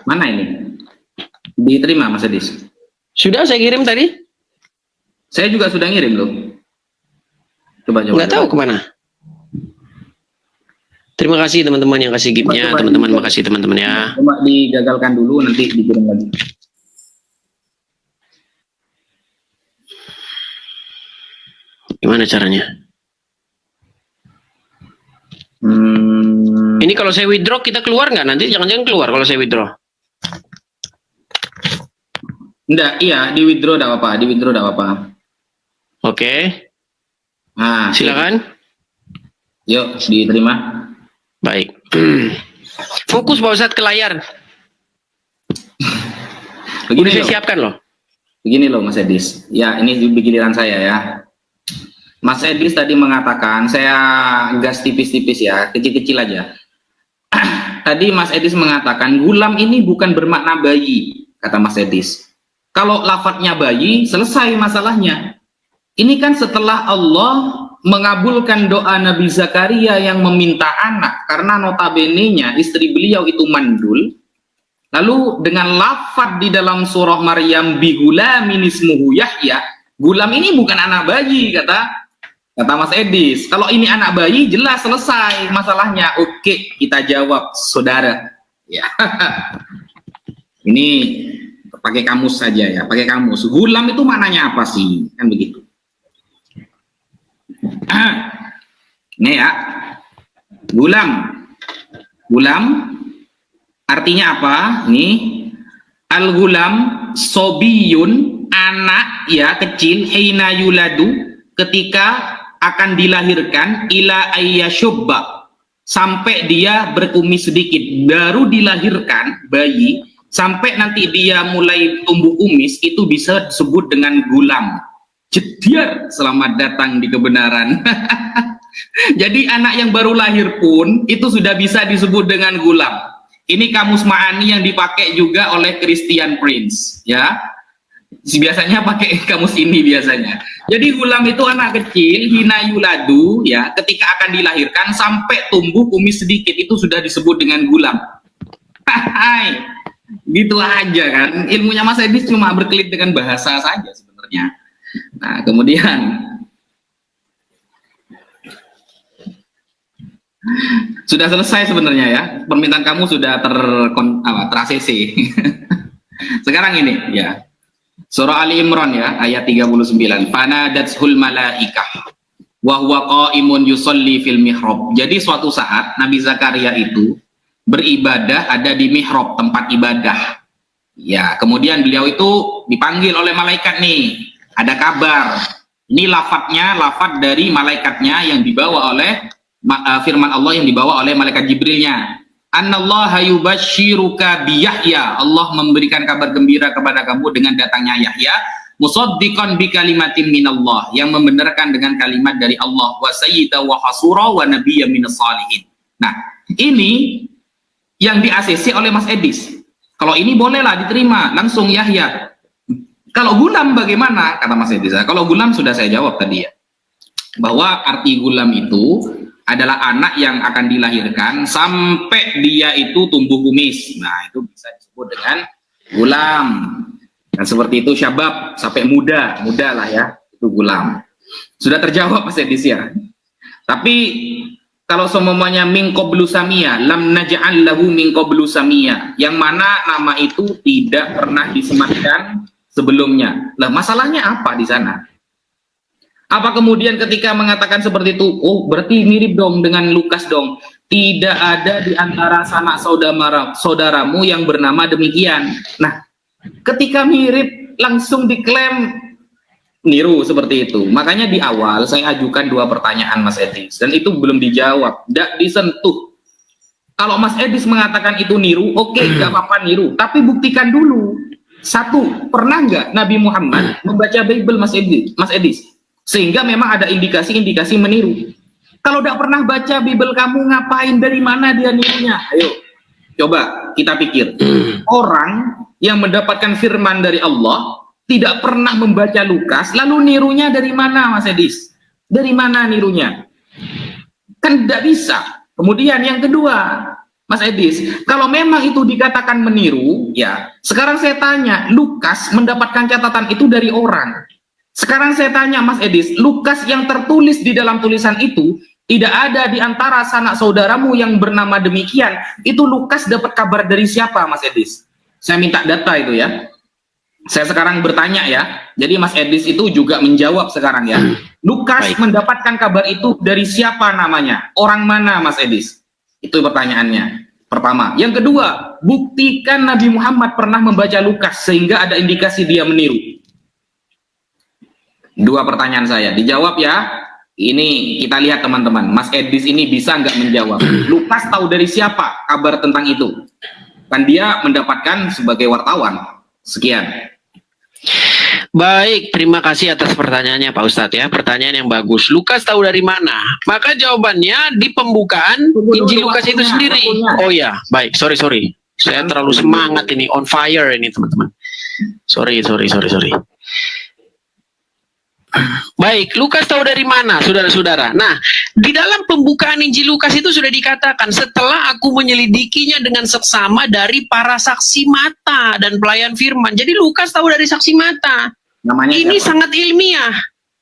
Mana ini? Diterima Mas Adis? Sudah saya kirim tadi? Saya juga sudah ngirim loh. Coba. Nggak tahu kemana. Terima kasih teman-teman yang kasih gift-nya, teman-teman makasih teman-teman ya. Coba digagalkan dulu, nanti dikirim lagi. Gimana caranya? Ini kalau saya withdraw kita keluar nggak? Nanti jangan-jangan keluar kalau saya withdraw. Enggak, iya di withdraw enggak apa-apa, di withdraw enggak apa-apa. Oke. Nah, silakan. Yuk, diterima. Baik. Fokus Pak Ustadz ke layar. Begini udah saya siapkan loh. Begini loh Mas Edis. Ya, ini giliran saya ya. Mas Edis tadi mengatakan, saya gas tipis-tipis ya, kecil-kecil aja. Tadi Mas Edis mengatakan, gulam ini bukan bermakna bayi, kata Mas Edis. Kalau lafadznya bayi, selesai masalahnya. Ini kan setelah Allah mengabulkan doa Nabi Zakaria yang meminta anak, karena notabene-nya istri beliau itu mandul. Lalu dengan lafadz di dalam surah Maryam, bigulamin ismuhu Yahya, gulam ini bukan anak bayi, kata Mas Edis. Kalau ini anak bayi, jelas selesai masalahnya. Oke, kita jawab saudara. Ya. Ini pakai kamus saja ya, pakai kamus. Gulam itu maknanya apa sih? Kan begitu. Ini ya, gulam artinya apa? Nih, al-gulam sobiyun, anak ya kecil, hina yuladu, ketika akan dilahirkan, ila ayyashubba, sampai dia berkumis sedikit, baru dilahirkan bayi, sampai nanti dia mulai tumbuh kumis, itu bisa disebut dengan gulam. Jediar, selamat datang di kebenaran. Jadi anak yang baru lahir pun itu sudah bisa disebut dengan gulam. Ini kamus ma'ani yang dipakai juga oleh Christian Prince, ya. Biasanya pakai kamus ini biasanya. Jadi gulam itu anak kecil, hina yuladu, ya, ketika akan dilahirkan sampai tumbuh kumis sedikit, itu sudah disebut dengan gulam. Hai, gitu aja kan. Ilmunya Mas Edis cuma berkelit dengan bahasa saja sebenarnya. Nah, kemudian sudah selesai sebenarnya ya. Permintaan kamu sudah ter-ACC. Sekarang ini ya. Surah Ali Imran ya, ayat 39. Fanadathul malaikah wa huwa qaimun yusolli fil mihrab. Jadi suatu saat Nabi Zakaria itu beribadah ada di mihrab, tempat ibadah. Ya, kemudian beliau itu dipanggil oleh malaikat nih. Ada kabar. Ini lafadznya, lafadz dari malaikatnya yang dibawa oleh firman Allah yang dibawa oleh malaikat Jibrilnya. Annallaha yubashshiruka bi Yahya. Allah memberikan kabar gembira kepada kamu dengan datangnya Yahya, musaddiqan bi kalimatin minallah, yang membenarkan dengan kalimat dari Allah, wa sayyidan wa hasura wa nabiyyan minas salihin. Nah, ini yang di-ACC oleh Mas Edis. Kalau ini bolehlah diterima langsung Yahya. Kalau gulam bagaimana? Kata Mas Edis. Kalau gulam sudah saya jawab tadi ya. Bahwa arti gulam itu adalah anak yang akan dilahirkan sampai dia itu tumbuh kumis. Nah, itu bisa disebut dengan gulam. Dan seperti itu syabab, sampai muda lah ya, itu gulam. Sudah terjawab Mas Edis ya. Tapi kalau semuanya min qablu samia, lam naj'al lahu min qablu samia, yang mana nama itu tidak pernah disematkan sebelumnya. Lah masalahnya apa di sana? Apa kemudian ketika mengatakan seperti itu, oh berarti mirip dong dengan Lukas dong. Tidak ada di antara sanak saudaramu yang bernama demikian. Nah, ketika mirip langsung diklaim niru seperti itu. Makanya di awal saya ajukan 2 pertanyaan Mas Edis dan itu belum dijawab, tidak disentuh. Kalau Mas Edis mengatakan itu niru, oke, gak apa-apa niru, tapi buktikan dulu. 1, pernah nggak Nabi Muhammad membaca Bible Mas Edis? Sehingga memang ada indikasi-indikasi meniru. Kalau tidak pernah baca Bible kamu, ngapain, dari mana dia nirunya? Ayo, coba kita pikir. Orang yang mendapatkan firman dari Allah tidak pernah membaca Lukas, lalu nirunya dari mana Mas Edis? Dari mana nirunya? Kan tidak bisa. Kemudian yang kedua, Mas Edis, kalau memang itu dikatakan meniru, ya sekarang saya tanya, Lukas mendapatkan catatan itu dari orang. Sekarang saya tanya Mas Edis, Lukas yang tertulis di dalam tulisan itu tidak ada di antara sanak saudaramu yang bernama demikian. Itu Lukas dapat kabar dari siapa Mas Edis? Saya minta data itu ya. Saya sekarang bertanya ya. Jadi Mas Edis itu juga menjawab sekarang ya. Lukas mendapatkan kabar itu dari siapa namanya? Orang mana Mas Edis? Itu pertanyaannya. Pertama. Yang kedua, buktikan Nabi Muhammad pernah membaca Lukas sehingga ada indikasi dia meniru. 2 pertanyaan saya, dijawab ya. Ini kita lihat teman-teman, Mas Edis ini bisa nggak menjawab. Lukas tahu dari siapa kabar tentang itu? Kan dia mendapatkan sebagai wartawan. Sekian. Baik, terima kasih atas pertanyaannya Pak Ustadz ya. Pertanyaan yang bagus. Lukas tahu dari mana? Maka jawabannya di pembukaan Injil Lukas itu sendiri. Oh ya, baik. Sorry. Saya terlalu semangat ini, on fire ini teman-teman. Sorry. Baik, Lukas tahu dari mana, saudara-saudara? Nah, di dalam pembukaan Injil Lukas itu sudah dikatakan, setelah aku menyelidikinya dengan seksama dari para saksi mata dan pelayan firman. Jadi Lukas tahu dari saksi mata. Namanya ini siapa? Sangat ilmiah.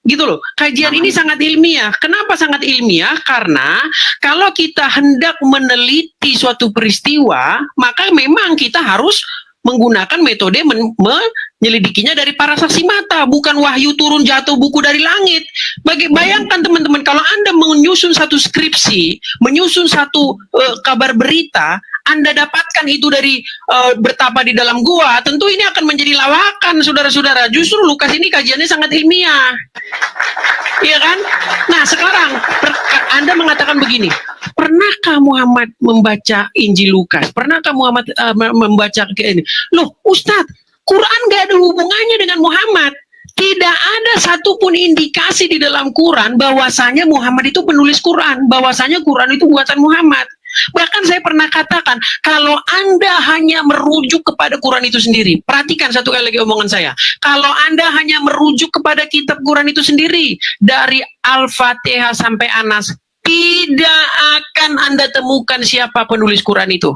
Gitu loh, kajian ini sangat ilmiah. Kenapa sangat ilmiah? Karena kalau kita hendak meneliti suatu peristiwa, maka memang kita harus menggunakan metode menyelidikinya dari para saksi mata, bukan wahyu turun jatuh buku dari langit. Bayangkan teman-teman, kalau Anda menyusun satu skripsi, menyusun satu kabar berita, Anda dapatkan itu dari bertapa di dalam gua, tentu ini akan menjadi lawakan, saudara-saudara. Justru Lukas ini kajiannya sangat ilmiah. Iya kan? Nah, sekarang Anda mengatakan begini, pernahkah Muhammad membaca Injil Lukas? Pernahkah Muhammad membaca ini? Loh, Ustadz, Quran gak ada hubungannya dengan Muhammad. Tidak ada satupun indikasi di dalam Quran bahwasanya Muhammad itu penulis Quran, bahwasanya Quran itu buatan Muhammad. Bahkan saya pernah katakan, kalau Anda hanya merujuk kepada Quran itu sendiri, perhatikan satu kali lagi omongan saya. Kalau Anda hanya merujuk kepada kitab Quran itu sendiri, dari Al-Fatihah sampai Anas, tidak akan Anda temukan siapa penulis Quran itu.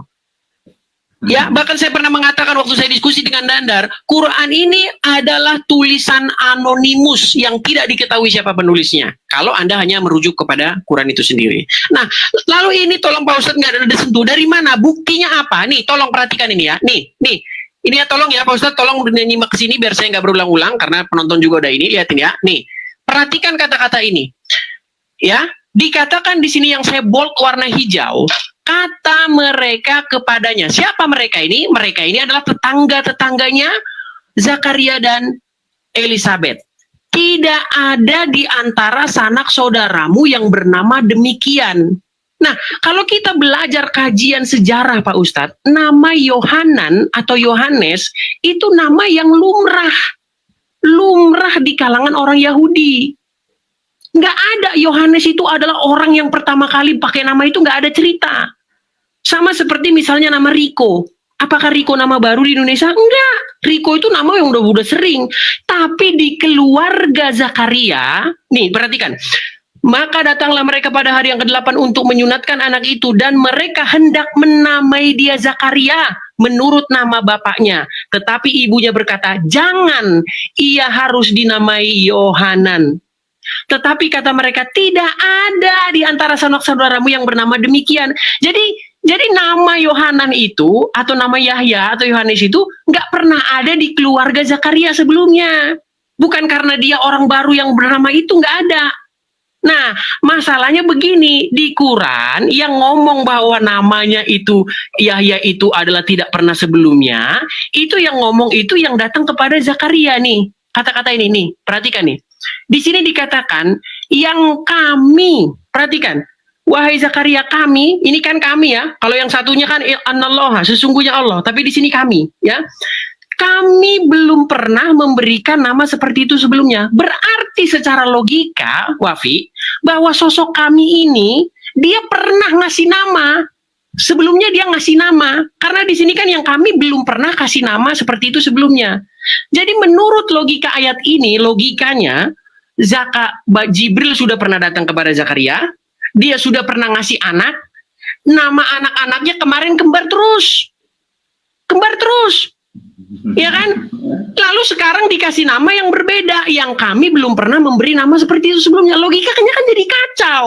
Ya, bahkan saya pernah mengatakan waktu saya diskusi dengan Dandar, Quran ini adalah tulisan anonimus yang tidak diketahui siapa penulisnya. Kalau Anda hanya merujuk kepada Quran itu sendiri. Nah, lalu ini tolong Pak Ustadz nggak ada sentuh. Dari mana? Buktinya apa? Nih, tolong perhatikan ini ya. Nih. Ini ya tolong ya Pak Ustadz, tolong nyimak ke sini biar saya nggak berulang-ulang karena penonton juga udah ini. Lihatin ya. Nih, perhatikan kata-kata ini. Ya, dikatakan di sini yang saya bold warna hijau. Kata mereka kepadanya. Siapa mereka ini? Mereka ini adalah tetangga-tetangganya Zakaria dan Elizabeth. Tidak ada di antara sanak saudaramu yang bernama demikian. Nah, kalau kita belajar kajian sejarah Pak Ustadz, nama Yohanan atau Yohanes itu nama yang lumrah. Lumrah di kalangan orang Yahudi. Nggak ada, Yohanes itu adalah orang yang pertama kali pakai nama itu, nggak ada cerita. Sama seperti misalnya nama Riko. Apakah Riko nama baru di Indonesia? Enggak. Riko itu nama yang udah sering. Tapi di keluarga Zakaria, nih perhatikan. Maka datanglah mereka pada hari yang ke-8 untuk menyunatkan anak itu. Dan mereka hendak menamai dia Zakaria menurut nama bapaknya. Tetapi ibunya berkata, jangan, ia harus dinamai Yohanan. Tetapi kata mereka, tidak ada di antara sanak saudaramu yang bernama demikian. Jadi nama Yohanan itu, atau nama Yahya atau Yohanes itu, nggak pernah ada di keluarga Zakaria sebelumnya. Bukan karena dia orang baru yang bernama itu, nggak ada. Nah, masalahnya begini, di Quran yang ngomong bahwa namanya itu, Yahya itu adalah tidak pernah sebelumnya, itu yang ngomong itu yang datang kepada Zakaria nih. Kata-kata ini nih, perhatikan nih. Di sini dikatakan, yang kami, perhatikan, wahai Zakaria kami, ini kan kami ya. Kalau yang satunya kan Anallah, sesungguhnya Allah. Tapi di sini kami, ya. Kami belum pernah memberikan nama seperti itu sebelumnya. Berarti secara logika, Wafi, bahwa sosok kami ini dia pernah ngasih nama. Sebelumnya dia ngasih nama. Karena di sini kan yang kami belum pernah kasih nama seperti itu sebelumnya. Jadi menurut logika ayat ini, logikanya Jibril sudah pernah datang kepada Zakaria. Dia sudah pernah ngasih anak, nama anak-anaknya kemarin kembar terus. Ya kan? Lalu sekarang dikasih nama yang berbeda, yang kami belum pernah memberi nama seperti itu sebelumnya. Logikanya kan jadi kacau.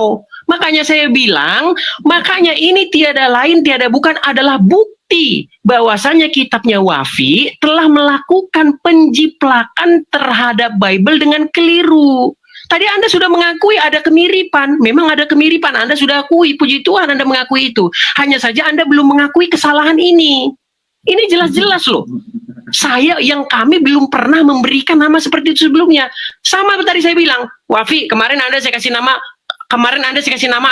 Makanya saya bilang, makanya ini tiada lain, tiada bukan adalah bukti bahwasanya kitabnya Wafi telah melakukan penjiplakan terhadap Bible dengan keliru. Tadi Anda sudah mengakui ada kemiripan. Memang ada kemiripan. Anda sudah akui. Puji Tuhan Anda mengakui itu. Hanya saja Anda belum mengakui kesalahan ini. Ini jelas-jelas loh. Yang kami belum pernah memberikan nama seperti itu sebelumnya. Sama tadi saya bilang, Wafi, kemarin Anda saya kasih nama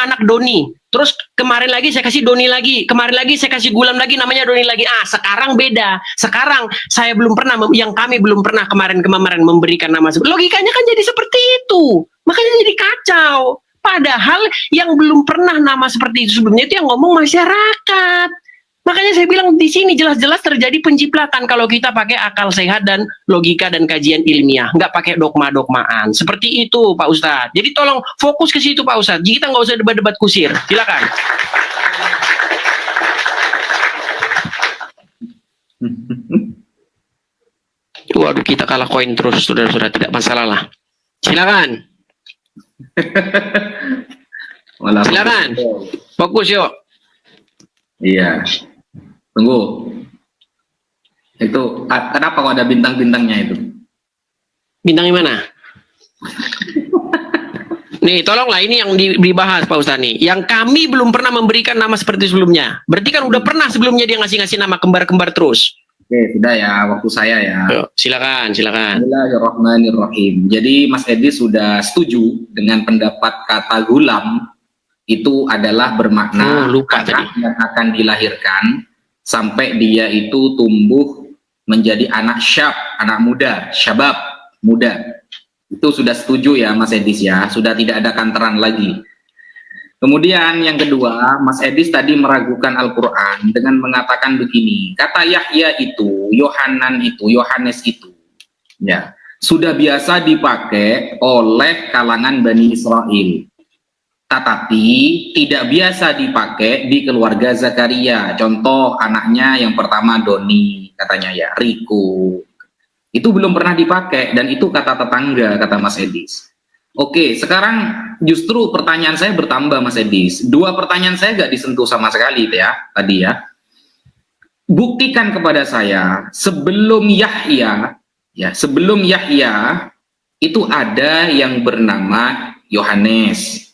anak Doni. Terus kemarin lagi saya kasih Doni lagi. Kemarin lagi saya kasih Gulam lagi, namanya Doni lagi. Sekarang beda. Sekarang saya belum pernah, yang kami belum pernah kemarin memberikan nama. Logikanya kan jadi seperti itu. Makanya jadi kacau. Padahal yang belum pernah nama seperti itu sebelumnya itu yang ngomong masyarakat. Makanya saya bilang di sini jelas-jelas terjadi penjiplakan kalau kita pakai akal sehat dan logika dan kajian ilmiah, nggak pakai dogma-dogmaan. Seperti itu Pak Ustadz. Jadi tolong fokus ke situ Pak Ustadz. Kita nggak usah debat-debat kusir. Silakan. Waduh, kita kalah koin terus, saudara-saudara, tidak masalah lah. Silakan. Silakan. Fokus yuk. Iya. Tunggu. Itu kenapa kok ada bintang-bintangnya itu? Bintang yang mana? Nih, tolonglah ini yang dibahas Pak Ustadz nih. Yang kami belum pernah memberikan nama seperti sebelumnya. Berarti kan udah pernah sebelumnya dia ngasih nama kembar-kembar terus. Oke, sudah ya, waktu saya ya. Yuk, silakan. Bismillahirrahmanirrahim. Jadi Mas Edi sudah setuju dengan pendapat kata gulam itu adalah bermakna anak yang akan dilahirkan sampai dia itu tumbuh menjadi anak anak muda, syabab, muda. Itu sudah setuju ya Mas Edis ya, sudah tidak ada kanteran lagi. Kemudian yang kedua, Mas Edis tadi meragukan Al-Quran dengan mengatakan begini, kata Yahya itu, Yohanes itu, ya sudah biasa dipakai oleh kalangan Bani Israel. tetapi tidak biasa dipakai di keluarga Zakaria. Contoh anaknya yang pertama Doni, katanya ya, Riko. Itu belum pernah dipakai, dan itu kata tetangga, kata Mas Edis. Oke, sekarang justru pertanyaan saya bertambah, Mas Edis. Dua pertanyaan saya nggak disentuh sama sekali ya, tadi ya. Buktikan kepada saya, sebelum Yahya itu ada yang bernama Yohanes.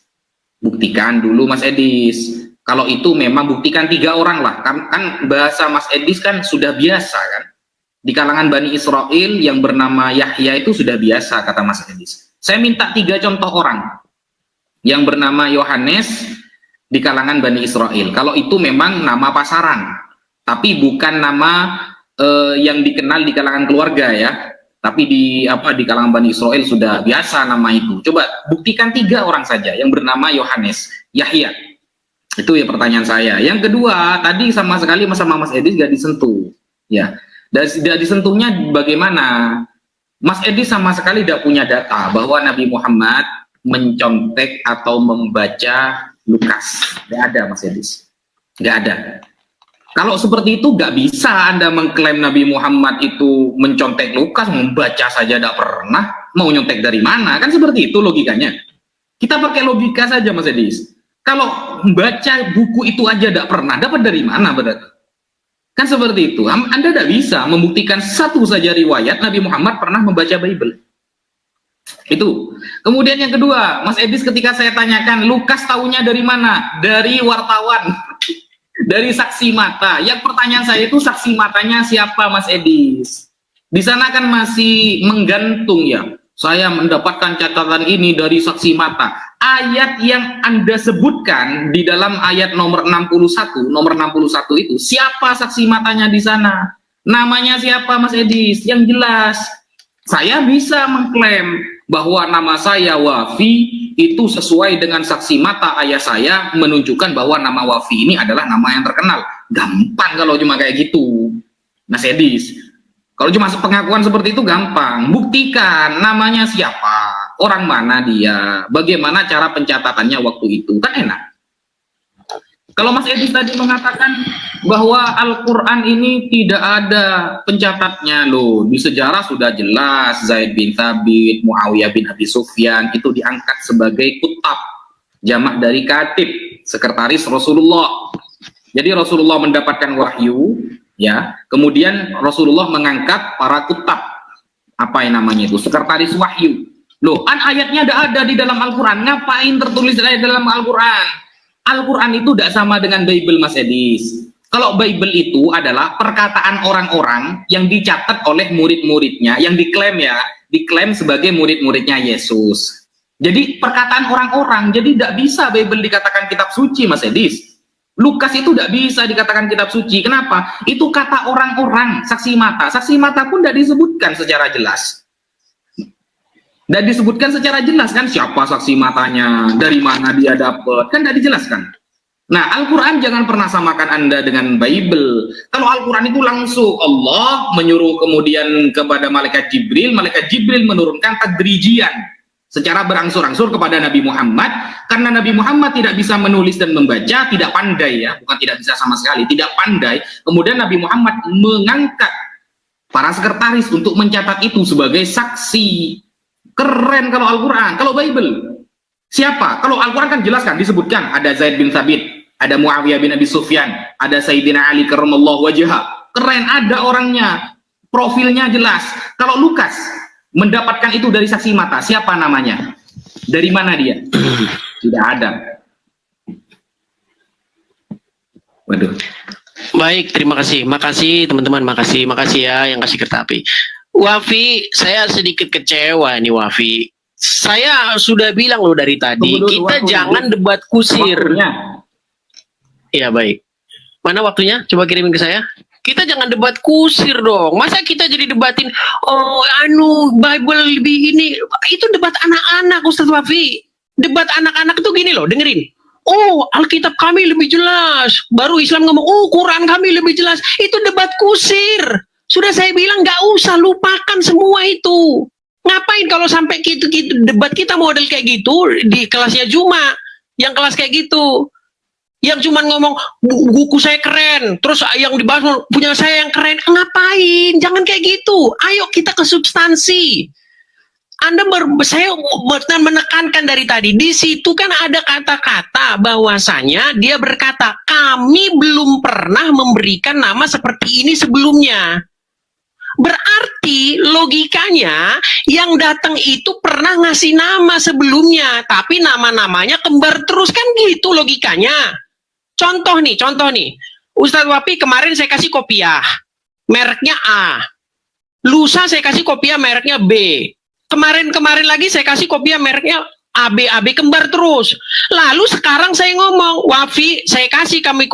Buktikan dulu Mas Edis. Kalau itu memang buktikan 3 orang lah. Kan bahasa Mas Edis kan sudah biasa kan. Di kalangan Bani Israel yang bernama Yahya itu sudah biasa, kata Mas Edis. Saya minta 3 contoh orang yang bernama Yohanes di kalangan Bani Israel. Kalau itu memang nama pasaran, tapi bukan nama yang dikenal di kalangan keluarga ya. Tapi di kalangan Bani Israel sudah biasa nama itu. Coba buktikan 3 orang saja yang bernama Yohanes, Yahya. Itu ya pertanyaan saya. Yang kedua, tadi sama sekali sama Mas Edis gak disentuh. Ya. Dan tidak disentuhnya bagaimana? Mas Edis sama sekali tidak punya data bahwa Nabi Muhammad mencontek atau membaca Lukas. Gak ada, Mas Edis. Gak ada. Kalau seperti itu nggak bisa Anda mengklaim Nabi Muhammad itu mencontek Lukas, membaca saja tidak pernah, mau nyontek dari mana? Kan seperti itu logikanya. Kita pakai logika saja Mas Edis. Kalau membaca buku itu aja tidak pernah, dapat dari mana berarti? Kan seperti itu. Anda tidak bisa membuktikan satu saja riwayat Nabi Muhammad pernah membaca Bible. Itu. Kemudian yang kedua, Mas Edis ketika saya tanyakan, Lukas tahunya dari mana? Dari wartawan. Dari saksi mata. Yang pertanyaan saya itu saksi matanya siapa Mas Edis? Di sana kan masih menggantung ya. Saya mendapatkan catatan ini dari saksi mata. Ayat yang Anda sebutkan di dalam ayat nomor 61 itu, siapa saksi matanya di sana? Namanya siapa Mas Edis? Yang jelas. Saya bisa mengklaim bahwa nama saya Wafi itu sesuai dengan saksi mata ayah saya menunjukkan bahwa nama Wafi ini adalah nama yang terkenal. Gampang kalau cuma kayak gitu, Mas Edis. Kalau cuma pengakuan seperti itu gampang. Buktikan namanya siapa, orang mana dia, bagaimana cara pencatatannya waktu itu, kan enak. Kalau Mas Edis tadi mengatakan bahwa Al-Quran ini tidak ada pencatatnya loh, di sejarah sudah jelas Zaid bin Thabit, Muawiyah bin Abi Sufyan itu diangkat sebagai kutab, jamak dari katib, sekretaris Rasulullah. Jadi Rasulullah mendapatkan wahyu, ya, kemudian Rasulullah mengangkat para kutab, apa yang namanya itu, sekretaris wahyu. Loh, kan ayatnya ada di dalam Al-Quran, ngapain tertulis di dalam Al-Quran? Al-Quran itu tidak sama dengan Bible Mas Edis. Kalau Bible itu adalah perkataan orang-orang yang dicatat oleh murid-muridnya, yang diklaim sebagai murid-muridnya Yesus. Jadi perkataan orang-orang, jadi tidak bisa Bible dikatakan kitab suci Mas Edis. Lukas itu tidak bisa dikatakan kitab suci. Kenapa? Itu kata orang-orang, saksi mata. Saksi mata pun tidak disebutkan secara jelas. Dan disebutkan secara jelas kan siapa saksi matanya, dari mana dia dapat, kan tidak dijelaskan. Nah, Al-Quran jangan pernah samakan Anda dengan Bible. Kalau Al-Quran itu langsung Allah menyuruh kemudian kepada malaikat Jibril menurunkan tadrijian secara berangsur-angsur kepada Nabi Muhammad, karena Nabi Muhammad tidak bisa menulis dan membaca, tidak pandai ya, bukan tidak bisa sama sekali, tidak pandai. Kemudian Nabi Muhammad mengangkat para sekretaris untuk mencatat itu sebagai saksi. Keren kalau Al-Quran. Kalau Bible siapa? Kalau Al-Quran kan jelas kan disebutkan ada Zaid bin Thabit, ada Muawiyah bin Abi Sufyan, ada Sayyidina Ali karramallahu wajhah. Keren, ada orangnya, profilnya jelas. Kalau Lukas mendapatkan itu dari saksi mata, siapa namanya? Dari mana dia? Tidak ada. Waduh. Baik, terima kasih. Makasih teman-teman, makasih ya yang kasih kereta api. Wafi, saya sedikit kecewa nih Wafi. Saya sudah bilang loh dari tadi, kita jangan debat kusir. Iya baik. Mana waktunya? Coba kirimin ke saya. Kita jangan debat kusir dong. Masa kita jadi debatin, Bible lebih ini. Itu debat anak-anak Ustaz Wafi. Debat anak-anak itu gini loh, dengerin. Oh, Alkitab kami lebih jelas. Baru Islam ngomong, oh Quran kami lebih jelas. Itu debat kusir. Sudah saya bilang nggak usah, lupakan semua itu. Ngapain kalau sampai gitu debat kita model kayak gitu di kelasnya Juma? Yang kelas kayak gitu. Yang cuman ngomong, buku saya keren, terus yang dibahas punya saya yang keren. Ngapain? Jangan kayak gitu. Ayo kita ke substansi. Saya menekankan dari tadi, di situ kan ada kata-kata bahwasanya dia berkata, kami belum pernah memberikan nama seperti ini sebelumnya. Berarti logikanya yang datang itu pernah ngasih nama sebelumnya, tapi nama-namanya kembar terus, kan gitu logikanya. Contoh nih. Ustadz Wapi kemarin saya kasih kopiah, mereknya A. Lusa saya kasih kopiah mereknya B. Kemarin lagi saya kasih kopiah mereknya AB kembar terus. Lalu sekarang saya ngomong, Wafi, saya kasih kamu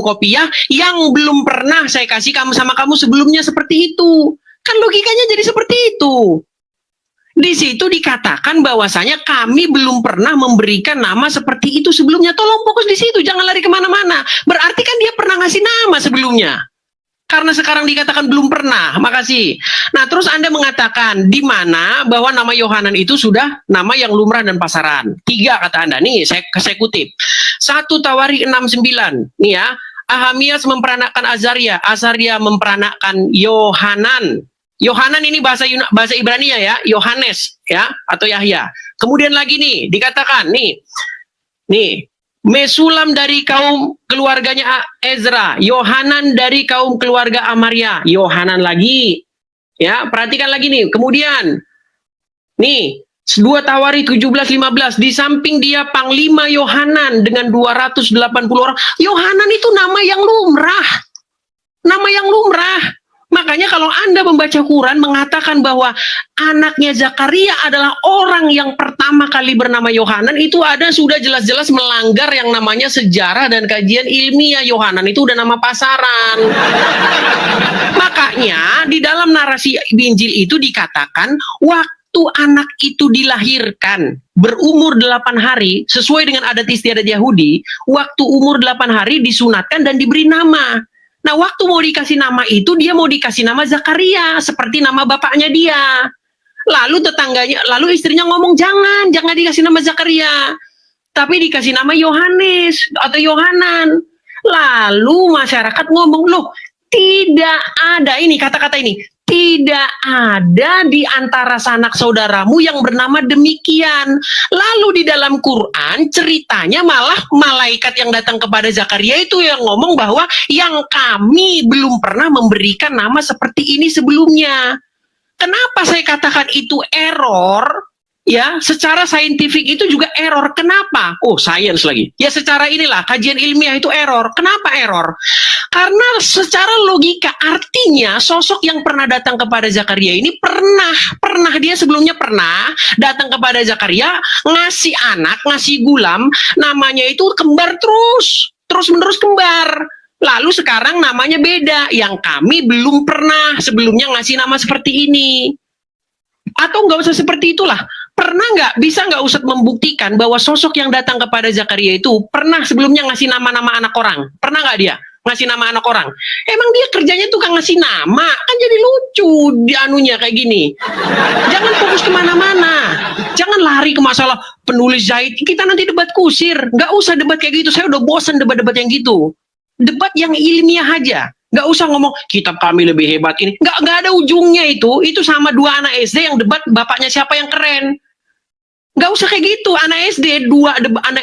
kopiah yang belum pernah saya kasih sama kamu sebelumnya seperti itu. Kan logikanya jadi seperti itu. Di situ dikatakan bahwasanya kami belum pernah memberikan nama seperti itu sebelumnya. Tolong fokus di situ, jangan lari kemana-mana. Berarti kan dia pernah ngasih nama sebelumnya. Karena sekarang dikatakan belum pernah. Makasih. Nah, terus Anda mengatakan di mana bahwa nama Yohanan itu sudah nama yang lumrah dan pasaran. 3 kata Anda. Nih, saya kutip. 1 Tawarikh 6:9. Nih ya. Ahamias memperanakan Azaria. Azaria memperanakan Yohanan. Yohanan ini bahasa Ibrania ya, Yohanes ya, atau Yahya. Kemudian lagi nih dikatakan nih Mesulam dari kaum keluarganya Ezra, Yohanan dari kaum keluarga Amaria, Yohanan lagi ya. Perhatikan lagi nih. Kemudian nih 2 Tawarikh 17:15, di samping dia Panglima Yohanan dengan 280 orang. Yohanan itu nama yang lumrah. Makanya kalau Anda membaca Quran mengatakan bahwa anaknya Zakaria adalah orang yang pertama kali bernama Yohanan, itu ada sudah jelas-jelas melanggar yang namanya sejarah dan kajian ilmiah. Yohanan itu udah nama pasaran. Makanya di dalam narasi Injil itu dikatakan waktu anak itu dilahirkan berumur 8 hari sesuai dengan adat istiadat Yahudi, waktu umur 8 hari disunatkan dan diberi nama. Nah, waktu mau dikasih nama itu, dia mau dikasih nama Zakaria, seperti nama bapaknya dia. Lalu istrinya ngomong, jangan dikasih nama Zakaria, tapi dikasih nama Yohanes atau Yohanan. Lalu masyarakat ngomong, loh, tidak ada ini, kata-kata ini, tidak ada di antara sanak saudaramu yang bernama demikian. Lalu di dalam Quran ceritanya malah malaikat yang datang kepada Zakaria itu yang ngomong bahwa yang kami belum pernah memberikan nama seperti ini sebelumnya. Kenapa saya katakan itu error? Ya, secara saintifik itu juga error. Kenapa? Oh, sains lagi. Ya, secara inilah kajian ilmiah itu error. Kenapa error? Karena secara logika artinya sosok yang pernah datang kepada Zakaria ini pernah dia sebelumnya pernah datang kepada Zakaria, ngasih anak, ngasih gulam, namanya itu kembar terus-menerus kembar. Lalu sekarang namanya beda, yang kami belum pernah sebelumnya ngasih nama seperti ini. Atau nggak usah seperti itulah. Pernah bisa nggak Ustadz membuktikan bahwa sosok yang datang kepada Zakaria itu pernah sebelumnya ngasih nama-nama anak orang? Pernah nggak dia ngasih nama anak orang? Emang dia kerjanya tukang ngasih nama? Kan jadi lucu di anunya kayak gini. Jangan fokus kemana-mana. Jangan lari ke masalah penulis Zaid. Kita nanti debat kusir. Nggak usah debat kayak gitu. Saya udah bosan debat-debat yang gitu. Debat yang ilmiah aja. Nggak usah ngomong kitab kami lebih hebat ini. Nggak ada ujungnya itu. Itu sama 2 anak SD yang debat bapaknya siapa yang keren. Nggak usah kayak gitu. Anak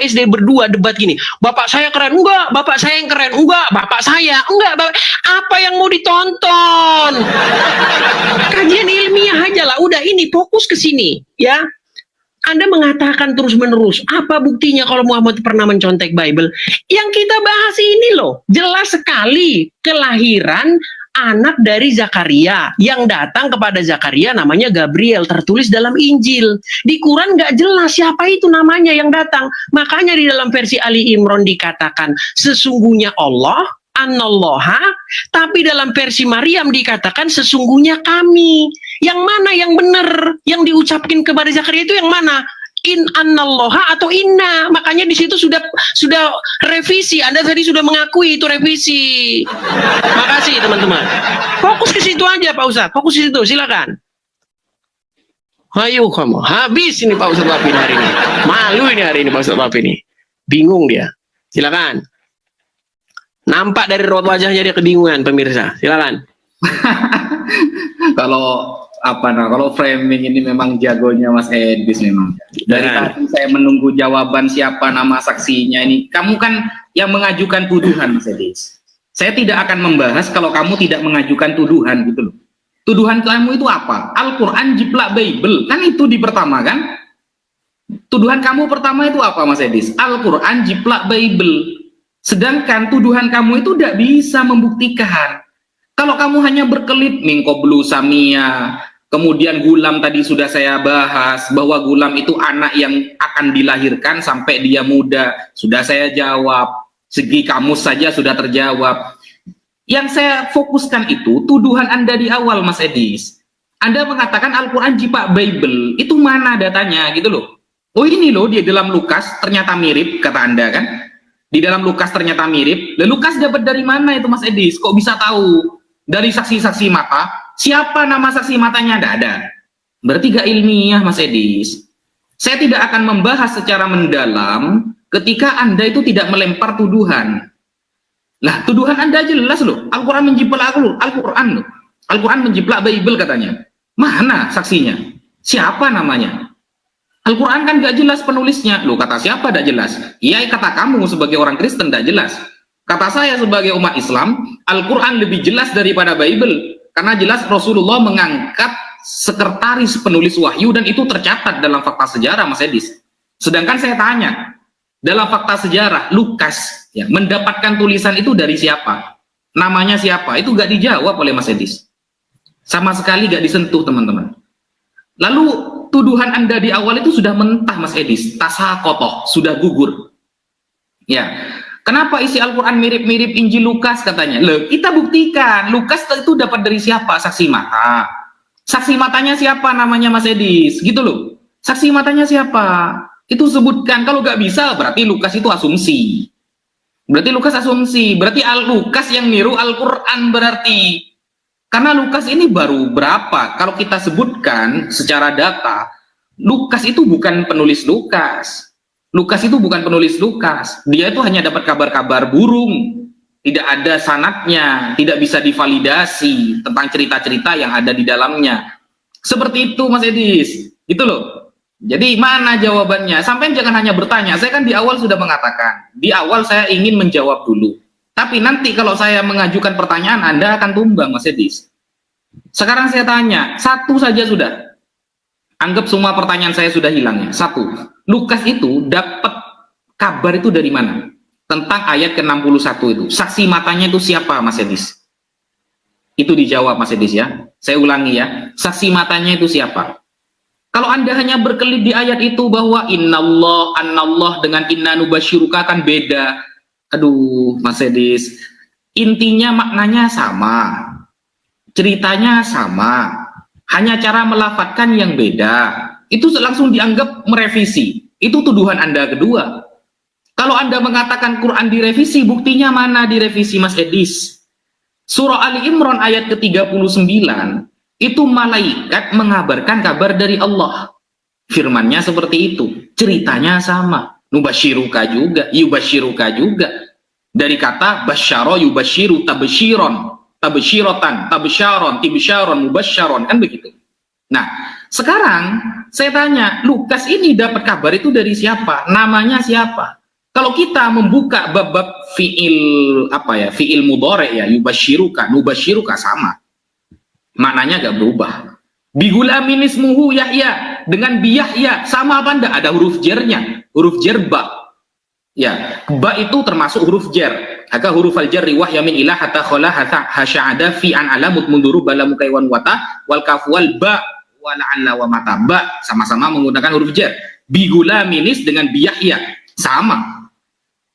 SD berdua debat gini. Bapak saya keren. Enggak. Bapak saya yang keren. Enggak. Bapak saya. Enggak. Apa yang mau ditonton? Kajian ilmiah aja lah. Udah ini fokus ke sini. Ya. Anda mengatakan terus-menerus. Apa buktinya kalau Muhammad pernah mencontek Bible? Yang kita bahas ini loh. Jelas sekali. Kelahiran anak dari Zakaria yang datang kepada Zakaria namanya Gabriel, tertulis dalam Injil. Di Quran nggak jelas siapa itu namanya yang datang. Makanya di dalam versi Ali Imran dikatakan sesungguhnya Allah, Anallaha, tapi dalam versi Maryam dikatakan sesungguhnya kami. Yang mana yang benar? Yang diucapkan kepada Zakaria itu yang mana? In Anallaha atau inna. Makanya di situ sudah revisi. Anda tadi sudah mengakui itu revisi. Makasih teman-teman. Fokus ke situ aja Pak Ustadz. Fokus ke situ, silakan. Ayo kamu. Habis ini Pak Ustadz Wafi hari ini. Malu ini hari ini Pak Ustadz Wafi ini. Bingung dia. Silakan. Nampak dari raut wajahnya dia kebingungan, pemirsa. Silakan. Kalau framing ini memang jagonya Mas Edis memang. Dari tadi saya menunggu jawaban siapa nama saksinya ini. Kamu kan yang mengajukan tuduhan, Mas Edis. Saya tidak akan membahas kalau kamu tidak mengajukan tuduhan gitu loh. Tuduhan kamu itu apa? Al-Quran jiplak Bible. Kan itu di pertama kan? Tuduhan kamu pertama itu apa, Mas Edis? Al-Quran jiplak Bible. Sedangkan tuduhan kamu itu tidak bisa membuktikan. Kalau kamu hanya berkelit mingkoblu samia, kemudian gulam tadi sudah saya bahas bahwa gulam itu anak yang akan dilahirkan sampai dia muda, sudah saya jawab. Segi kamus saja sudah terjawab. Yang saya fokuskan itu tuduhan Anda di awal, Mas Edis. Anda mengatakan Al-Quran jiplak Bible, itu mana datanya gitu loh. Oh ini loh dia dalam Lukas ternyata mirip kata Anda kan? Di dalam Lukas ternyata mirip. Lalu Lukas dapat dari mana itu Mas Edis? Kok bisa tahu? Dari saksi-saksi mata? Siapa nama saksi matanya? Tidak ada. Berarti gak ilmiah Mas Edis. Saya tidak akan membahas secara mendalam ketika Anda itu tidak melempar tuduhan. Lah tuduhan Anda jelas loh. Al-Quran menjiplak Al-Quran loh. Al-Quran menjiplak Bible katanya. Mana saksinya? Siapa namanya? Al-Quran kan gak jelas penulisnya. Loh kata siapa gak jelas? Iya kata kamu sebagai orang Kristen gak jelas. Kata saya sebagai umat Islam, Al-Quran lebih jelas daripada Bible. Karena jelas Rasulullah mengangkat sekretaris penulis wahyu dan itu tercatat dalam fakta sejarah Mas Edis. Sedangkan saya tanya, dalam fakta sejarah Lukas ya, mendapatkan tulisan itu dari siapa? Namanya siapa? Itu gak dijawab oleh Mas Edis. Sama sekali gak disentuh teman-teman. Lalu tuduhan Anda di awal itu sudah mentah Mas Edis, tasakotoh, sudah gugur. Ya, kenapa isi Al-Quran mirip-mirip Injil Lukas katanya? Loh, kita buktikan, Lukas itu dapat dari siapa? Saksi mata. Saksi matanya siapa namanya Mas Edis? Gitu loh. Saksi matanya siapa? Itu sebutkan, kalau nggak bisa berarti Lukas itu asumsi. Berarti Lukas asumsi, berarti Lukas yang niru Al-Quran berarti. Karena Lukas ini baru berapa? Kalau kita sebutkan secara data, Lukas itu bukan penulis Lukas. Lukas itu bukan penulis Lukas. Dia itu hanya dapat kabar-kabar burung. Tidak ada sanadnya, tidak bisa divalidasi tentang cerita-cerita yang ada di dalamnya. Seperti itu Mas Edis. Gitu loh. Jadi mana jawabannya? Sampai jangan hanya bertanya. Saya kan di awal sudah mengatakan. Di awal saya ingin menjawab dulu. Tapi nanti kalau saya mengajukan pertanyaan, Anda akan tumbang, Mas Edis. Sekarang saya tanya, satu saja sudah. Anggap semua pertanyaan saya sudah hilang ya. Satu, Lukas itu dapat kabar itu dari mana? Tentang ayat ke-61 itu. Saksi matanya itu siapa, Mas Edis? Itu dijawab, Mas Edis ya. Saya ulangi ya. Saksi matanya itu siapa? Kalau Anda hanya berkelit di ayat itu bahwa innallah, annallah dengan inna nubasyiruka kan beda. Aduh, Mas Edis, intinya maknanya sama, ceritanya sama, hanya cara melafatkan yang beda. Itu langsung dianggap merevisi. Itu tuduhan Anda kedua. Kalau Anda mengatakan Quran direvisi, buktinya mana direvisi, Mas Edis? Surah Ali Imran ayat ke-39, itu malaikat mengabarkan kabar dari Allah. Firmannya seperti itu, ceritanya sama. Nubasyiruka juga, yubasyiruka juga. Dari kata basyara yubasyiru tabsyiron, tabsyirotan, tabsyaron, tibsyaron, mubasyaron, kan begitu. Nah, sekarang saya tanya, Lukas ini dapat kabar itu dari siapa? Namanya siapa? Kalau kita membuka bab-bab fiil fiil mudhari ya, yubasyiruka, nubasyiruka sama. Maknanya gak berubah. Bigulamin ismuhu Yahya, dengan biyahya sama apa enggak? Ada huruf jernya, huruf jer ba. Ya, ba itu termasuk huruf jer. Haka huruf al-jarri wahya min ilah hatta khala hatta hasya'ada fi an alamut munduru balamu kaiwan wata wal kafwal ba wala alla wa mata. Ba sama-sama menggunakan huruf jer. Bigulaminis dengan biyahya sama.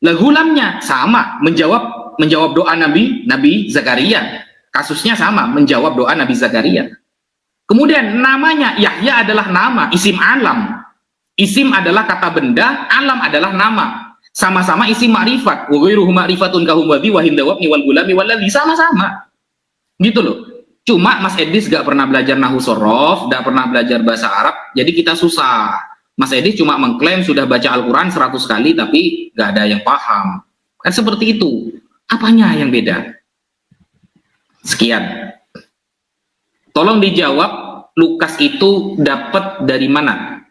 Lah gulamnya sama, menjawab doa Nabi Zakaria. Kasusnya sama, menjawab doa Nabi Zakaria. Kemudian namanya Yahya adalah nama, isim alam. Isim adalah kata benda, alam adalah nama. Sama-sama isim ma'rifat. Wa ghairuhu ma'rifatun kahum wadhi wa hindawabni wal gulami walladhi, sama-sama. Gitu loh. Cuma Mas Edis gak pernah belajar nahwu sorof, gak pernah belajar bahasa Arab, jadi kita susah Mas Edi cuma mengklaim sudah baca Al-Quran 100 kali tapi nggak ada yang paham. Kan seperti itu. Apanya yang beda? Sekian. Tolong dijawab, Lukas itu dapat dari mana?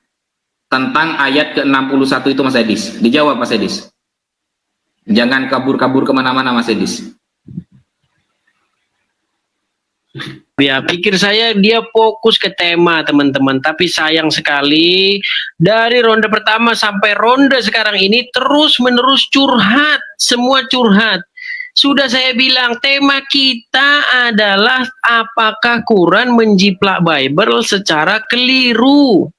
Tentang ayat ke-61 itu Mas Edis. Dijawab Mas Edis. Jangan kabur-kabur kemana-mana Mas Edis. Ya, pikir saya dia fokus ke tema teman-teman, tapi sayang sekali dari ronde pertama sampai ronde sekarang ini terus-menerus curhat, semua curhat. Sudah saya bilang tema kita adalah apakah Quran menjiplak Bible secara keliru.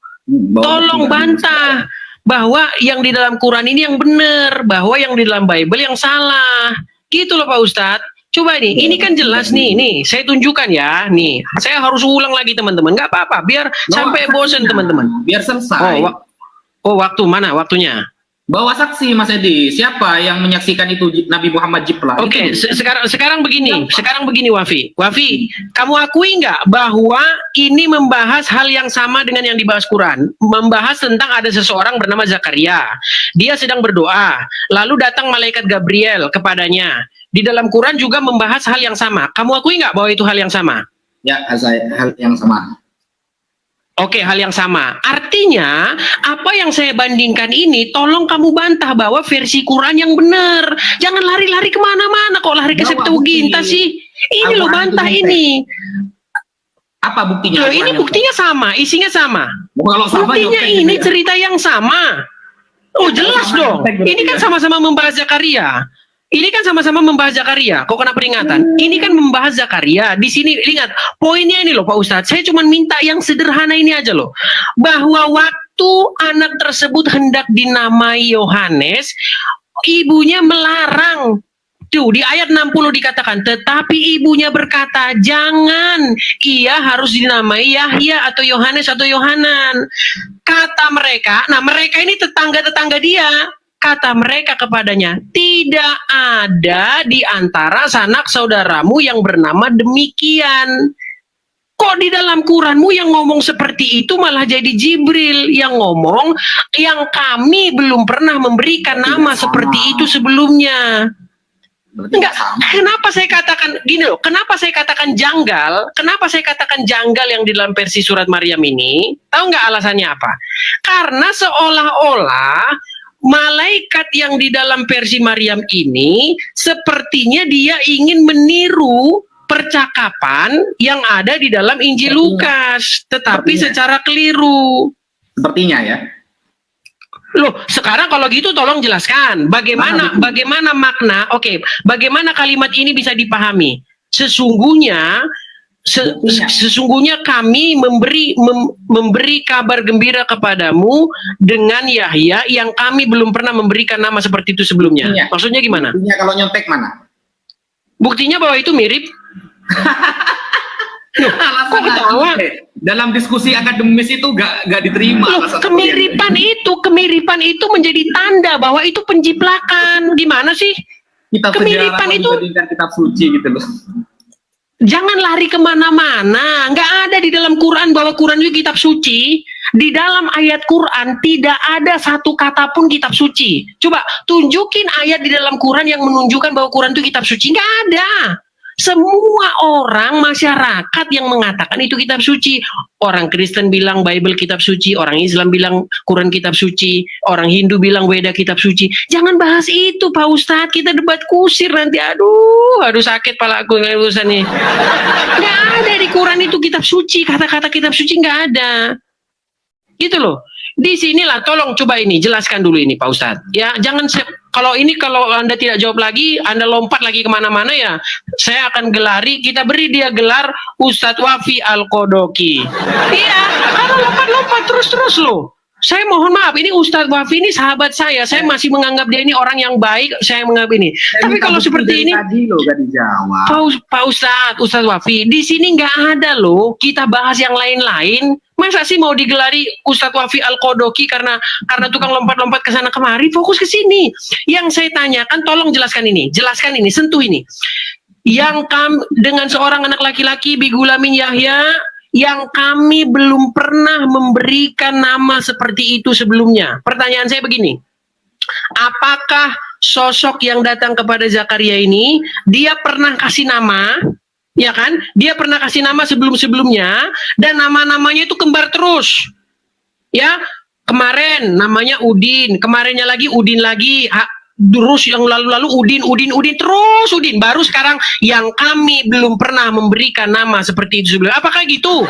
Tolong bantah bahwa yang di dalam Quran ini yang benar, bahwa yang di dalam Bible yang salah. Gitu loh Pak Ustadz. Coba nih, ini kan jelas nih, saya tunjukkan ya, nih, saya harus ulang lagi teman-teman, nggak apa-apa, biar sampai bosan teman-teman. Biar selesai. Waktu mana waktunya? Bawa saksi Mas Edi, siapa yang menyaksikan itu Nabi Muhammad jiplak? Oke, sekarang begini Wafi, kamu akui nggak bahwa ini membahas hal yang sama dengan yang dibahas Quran, membahas tentang ada seseorang bernama Zakaria, dia sedang berdoa, lalu datang malaikat Gabriel kepadanya. Di dalam Quran juga membahas hal yang sama. Kamu akui nggak bahwa itu hal yang sama? Ya, hal yang sama. Oke, hal yang sama. Artinya, apa yang saya bandingkan ini, tolong kamu bantah bahwa versi Quran yang benar. Jangan lari-lari kemana-mana, kok lari ke Septuaginta sih. Ini loh, bantah ini. Apa buktinya? Loh, ini buktinya sama, isinya sama. Kalau sama buktinya ini cerita yang sama. Oh, jelas dong. Ini kan sama-sama membahas Zakaria. Ini kan sama-sama membahas Zakaria. Kok kena peringatan? Ini kan membahas Zakaria. Di sini ingat poinnya ini loh Pak Ustadz. Saya cuma minta yang sederhana ini aja loh. Bahwa waktu anak tersebut hendak dinamai Yohanes, ibunya melarang. Tuh di ayat 60 dikatakan, tetapi ibunya berkata, jangan, ia harus dinamai Yahya atau Yohanes atau Yohanan. Kata mereka, nah mereka ini tetangga-tetangga dia. Kata mereka kepadanya, tidak ada di antara sanak saudaramu yang bernama demikian. Kok di dalam Quranmu yang ngomong seperti itu malah jadi Jibril yang ngomong, yang kami belum pernah memberikan nama seperti itu sebelumnya. Enggak, kenapa saya katakan gini loh, kenapa saya katakan janggal? Kenapa saya katakan janggal yang di dalam versi surat Maryam ini? Tahu nggak alasannya apa? Karena seolah-olah malaikat yang di dalam versi Maryam ini sepertinya dia ingin meniru percakapan yang ada di dalam Injil Lukas, tetapi secara keliru. Sepertinya ya. Loh, sekarang kalau gitu tolong jelaskan bagaimana makna, bagaimana kalimat ini bisa dipahami? Sesungguhnya kami memberi kabar gembira kepadamu dengan Yahya yang kami belum pernah memberikan nama seperti itu sebelumnya. Maksudnya gimana? Buktinya kalau nyontek mana? Buktinya bahwa itu mirip. Loh, kok ketawa? Dalam diskusi akademis itu gak diterima. Loh, kemiripan itu menjadi tanda bahwa itu penjiplakan. Gimana sih? Kemiripan itu kitab suci gitu loh. Jangan lari kemana-mana. Nggak ada di dalam Quran bahwa Quran itu kitab suci. Di dalam ayat Quran tidak ada satu kata pun kitab suci. Coba tunjukin ayat di dalam Quran yang menunjukkan bahwa Quran itu kitab suci. Nggak ada. Semua orang masyarakat yang mengatakan itu kitab suci. Orang Kristen bilang Bible kitab suci, orang Islam bilang Quran kitab suci, orang Hindu bilang Weda kitab suci. Jangan bahas itu Pak Ustadz, kita debat kusir nanti. Aduh sakit pala aku dengan urusan ini. Nggak ada di Quran itu kitab suci, kata-kata kitab suci nggak ada. Gitu loh. Di sinilah tolong coba ini jelaskan dulu ini Pak Ustadz. Ya jangan kalau Anda tidak jawab lagi, Anda lompat lagi kemana-mana ya, saya akan gelari, kita beri dia gelar Ustadz Wafi Al-Qodoki. Iya, kalau lompat-lompat terus-terus loh. Saya mohon maaf, ini Ustadz Wafi ini sahabat saya masih menganggap dia ini orang yang baik, saya menganggap ini. Tapi kalau seperti ini, Pak Ustadz Wafi, di sini nggak ada loh, kita bahas yang lain-lain. Masa sih mau digelari Ustadz Wafi Al-Qodoki karena tukang lompat-lompat ke sana kemari? Fokus ke sini. Yang saya tanyakan, tolong jelaskan ini, sentuh ini. Yang dengan seorang anak laki-laki bigulamin Yahya yang kami belum pernah memberikan nama seperti itu sebelumnya. Pertanyaan saya begini, apakah sosok yang datang kepada Zakaria ini, dia pernah kasih nama, ya kan? Dia pernah kasih nama sebelum-sebelumnya, dan nama-namanya itu kembar terus. Ya, kemarin namanya Udin, kemarinnya lagi Udin lagi, terus yang lalu-lalu Udin, terus Udin. Baru sekarang yang kami belum pernah memberikan nama seperti itu sebelumnya. Apakah gitu?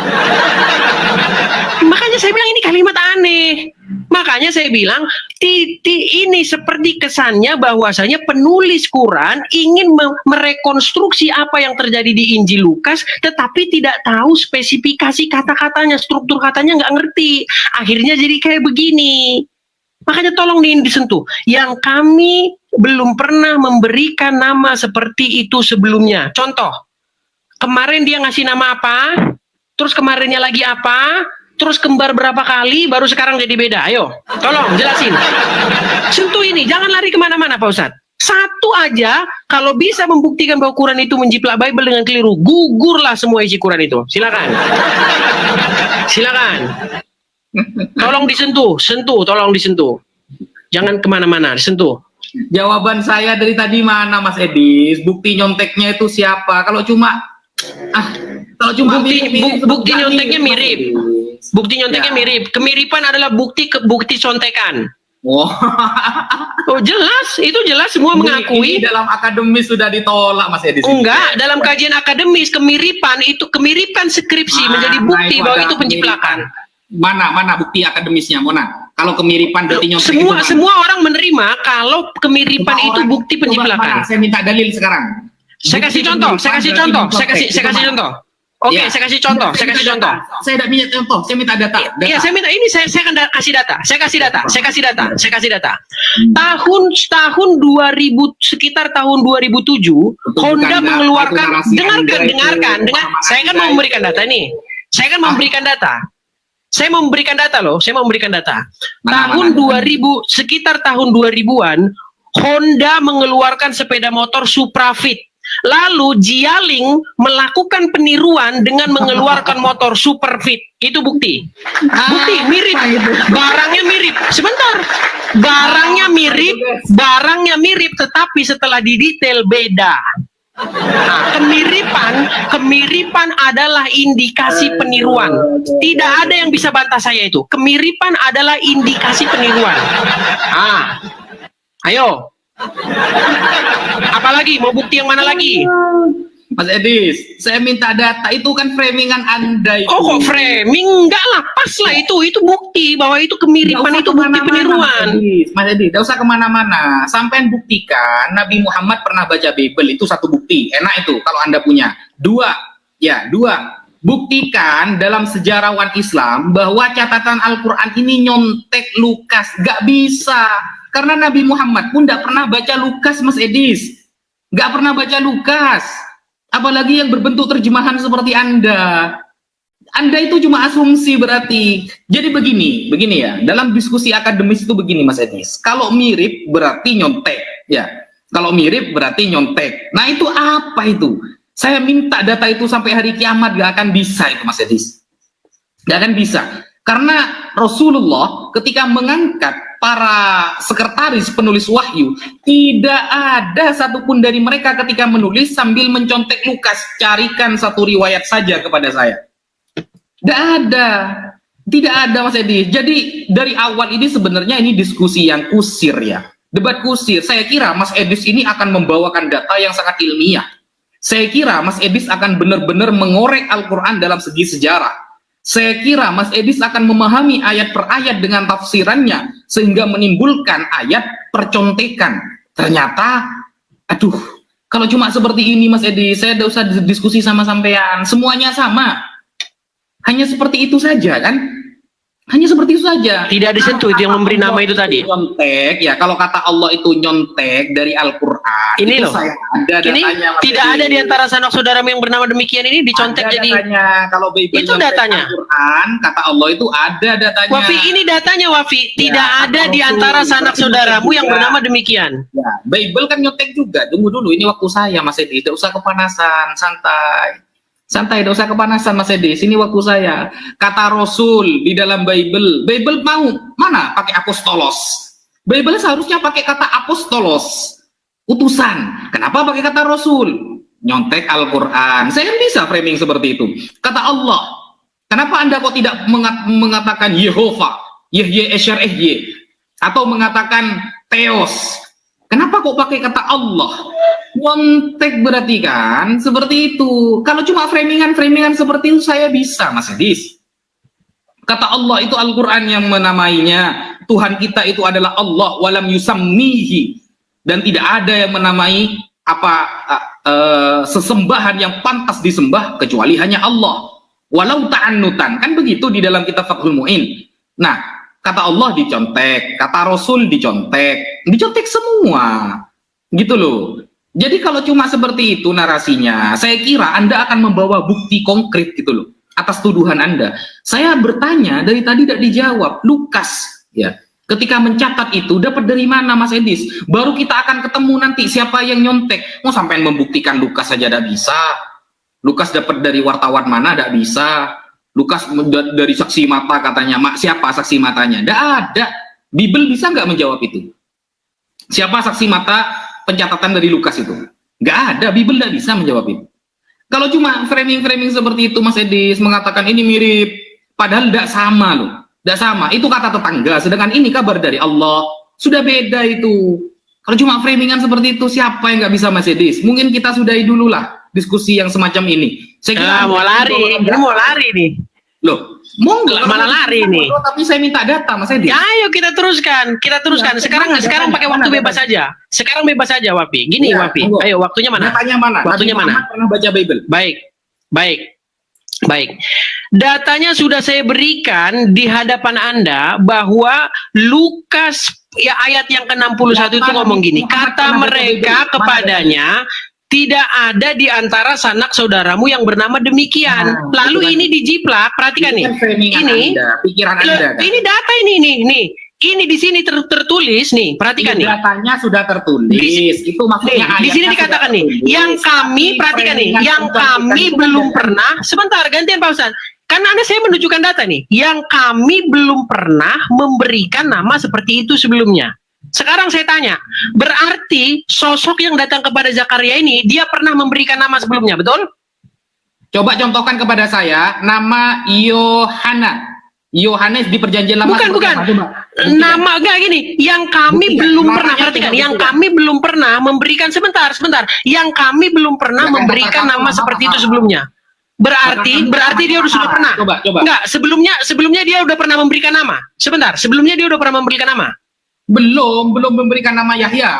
Makanya saya bilang ini kalimat aneh. Makanya saya bilang ini seperti kesannya bahwasanya penulis Quran ingin merekonstruksi apa yang terjadi di Injil Lukas, tetapi tidak tahu spesifikasi kata-katanya, struktur katanya nggak ngerti. Akhirnya jadi kayak begini. Makanya tolong disentuh. Yang kami belum pernah memberikan nama seperti itu sebelumnya. Contoh, kemarin dia ngasih nama apa, terus kemarinnya lagi apa, terus kembar berapa kali, baru sekarang jadi beda. Ayo, tolong jelasin. Sentuh ini, jangan lari kemana-mana Pak Ustadz. Satu aja, kalau bisa membuktikan bahwa Quran itu menjiplak Bible dengan keliru, gugurlah semua isi Quran itu. Silakan. Silakan. Tolong disentuh, tolong disentuh. Jangan kemana-mana, disentuh. Jawaban saya dari tadi mana, Mas Edis? Bukti nyonteknya itu siapa? Kalau cuma bukti nyonteknya mirip. Bukti nyonteknya mirip. Kemiripan adalah bukti contekan. Oh. Oh jelas, itu jelas semua mengakui. Ini dalam akademis sudah ditolak, Mas Edis. Enggak, dalam kajian akademis kemiripan skripsi menjadi bukti bahwa itu penjiplakan. Mana bukti akademisnya, Mona? Kalau kemiripan berarti nyontek. Semua orang menerima kalau kemiripan itu bukti penjiplakan. Saya minta dalil sekarang. Saya kasih contoh. Oke, ya. Saya kasih contoh. Saya tidak minta contoh, saya minta data. Iya, saya minta ini saya akan kasih data. Saya kasih data. Tahun 2000 sekitar tahun 2007, Honda mengeluarkan dengarkan. Saya kan mau memberikan data nih. Saya mau memberikan data. Tahun 2000 sekitar tahun 2000-an, Honda mengeluarkan sepeda motor Suprafit. Lalu Jialing melakukan peniruan dengan mengeluarkan motor Superfit. Itu bukti. Bukti mirip. Barangnya mirip. Sebentar. Barangnya mirip tetapi setelah didetail beda. Nah, kemiripan adalah indikasi peniruan. Tidak ada yang bisa bantah saya itu. Kemiripan adalah indikasi peniruan. Ayo. Apalagi? Mau bukti yang mana lagi? Mas Edis, saya minta data. Itu kan framingan Anda itu. Oh, kok framing? Enggak lah, pas lah itu bukti bahwa itu kemiripan, itu bukti peniruan. Mas Edis, tidak usah kemana-mana. Sampai buktikan Nabi Muhammad pernah baca Bible, itu satu bukti. Enak itu kalau Anda punya. Dua. Buktikan dalam sejarawan Islam bahwa catatan Al-Quran ini nyontek Lukas. Gak bisa. Karena Nabi Muhammad pun tidak pernah baca Lukas, Mas Edis. Gak pernah baca Lukas. Apalagi yang berbentuk terjemahan seperti Anda. Anda itu cuma asumsi berarti. Jadi begini ya. Dalam diskusi akademis itu begini, Mas Edis. Kalau mirip berarti nyontek. Ya. Kalau mirip berarti nyontek. Nah itu apa itu? Saya minta data itu sampai hari kiamat gak akan bisa itu, Mas Edis. Gak akan bisa. Karena Rasulullah ketika mengangkat para sekretaris penulis wahyu, tidak ada satupun dari mereka ketika menulis sambil mencontek Lukas, carikan satu riwayat saja kepada saya. Tidak ada Mas Edi. Jadi dari awal ini sebenarnya ini diskusi yang kusir ya, debat kusir. Saya kira Mas Edis ini akan membawakan data yang sangat ilmiah. Saya kira Mas Edis akan benar-benar mengorek Al-Quran dalam segi sejarah. Saya kira Mas Edis akan memahami ayat per ayat dengan tafsirannya sehingga menimbulkan ayat percontekan. Ternyata, kalau cuma seperti ini Mas Edis, saya tidak usah diskusi sama sampean. Semuanya sama. Hanya seperti itu saja kan? Hanya seperti itu saja. Tidak disentuh itu yang memberi nama itu tadi. Nyontek, ya kalau kata Allah itu nyontek dari Al-Quran. Ini loh. Saya ada datanya. Tidak ada di antara sanak saudaramu yang bernama demikian ini dicontek ada jadi. Datanya. Kalau Bible itu datanya. Al-Quran, kata Allah itu ada datanya. Wafi, ini datanya Wafi. Tidak ada di antara sanak saudaramu yang bernama demikian. Ya, Bible kan nyontek juga. Tunggu dulu, ini waktu saya Mas Edi. Tidak usah kepanasan, santai. Santai, tidak usah kepanasan Mas Edi. Sini waktu saya. Kata Rasul di dalam Bible. Bible mau mana pakai apostolos? Bible seharusnya pakai kata apostolos. Utusan. Kenapa pakai kata Rasul? Nyontek Al-Quran. Saya bisa framing seperti itu. Kata Allah. Kenapa Anda kok tidak mengatakan Yehova? Yehye Esher Ehye. Atau mengatakan Theos. Kenapa kok pakai kata Allah? Nyontek berarti kan? Seperti itu. Kalau cuma framingan seperti itu saya bisa, Mas Edis. Kata Allah itu Al-Quran yang menamainya. Tuhan kita itu adalah Allah. Walam yusammihi. Dan tidak ada yang menamai sesembahan yang pantas disembah kecuali hanya Allah. Walau ta'annutan. Kan begitu di dalam kitab Fathul Mu'in. Nah, kata Allah dicontek, kata Rasul dicontek semua, gitu loh. Jadi kalau cuma seperti itu narasinya, saya kira Anda akan membawa bukti konkret gitu loh atas tuduhan Anda. Saya bertanya dari tadi tidak dijawab. Lukas, ya, ketika mencatat itu dapat dari mana Mas Edis? Baru kita akan ketemu nanti siapa yang nyontek. Mau sampai membuktikan Lukas saja tidak bisa. Lukas dapat dari wartawan mana tidak bisa. Lukas dari saksi mata katanya. Siapa saksi matanya? Tidak ada. Bible bisa nggak menjawab itu? Siapa saksi mata pencatatan dari Lukas itu? Nggak ada. Bible tidak bisa menjawab itu. Kalau cuma framing-framing seperti itu Mas Edis mengatakan ini mirip, padahal tidak sama loh. Tidak sama. Itu kata tetangga. Sedangkan ini kabar dari Allah. Sudah beda itu. Kalau cuma framingan seperti itu, siapa yang nggak bisa Mas Edis? Mungkin kita sudahi dulu lah diskusi yang semacam ini. Saya kira mau lari nih. Loh, monggo malah lari nih. Tapi saya minta data Mas Edi. Ya, ayo kita teruskan. Sekarang pakai waktu bebas saja. Sekarang bebas saja Wapi. Gini ya, Wapi. Ayo waktunya mana? Datanya mana? Waktunya mana? Pernah baca Bible. Baik. Datanya sudah saya berikan di hadapan Anda bahwa Lukas ya ayat yang ke-61 itu ngomong gini, kata mereka kepadanya, tidak ada di antara sanak saudaramu yang bernama demikian. Lalu ini dijiplak, perhatikan nih. Ini pikiran Anda. Ini data ini. Ini di sini tertulis nih, perhatikan nih. Datanya sudah tertulis. Itu maksudnya di sini dikatakan nih, yang kami perhatikan nih, yang kami belum pernah. Sebentar, gantian Pak Ustaz. Karena saya menunjukkan data nih, yang kami belum pernah memberikan nama seperti itu sebelumnya. Sekarang saya tanya, berarti sosok yang datang kepada Zakaria ini, dia pernah memberikan nama sebelumnya, betul? Coba contohkan kepada saya, nama Yohanes di perjanjian lama. Bukan. Nama enggak gini, yang kami belum pernah, perhatikan, yang kami belum pernah memberikan, sebentar. Yang kami belum pernah memberikan nama seperti itu sebelumnya. Berarti dia sudah pernah. Coba. Enggak, sebelumnya dia udah pernah memberikan nama. Sebentar, sebelumnya dia udah pernah memberikan nama. Belum memberikan nama Yahya.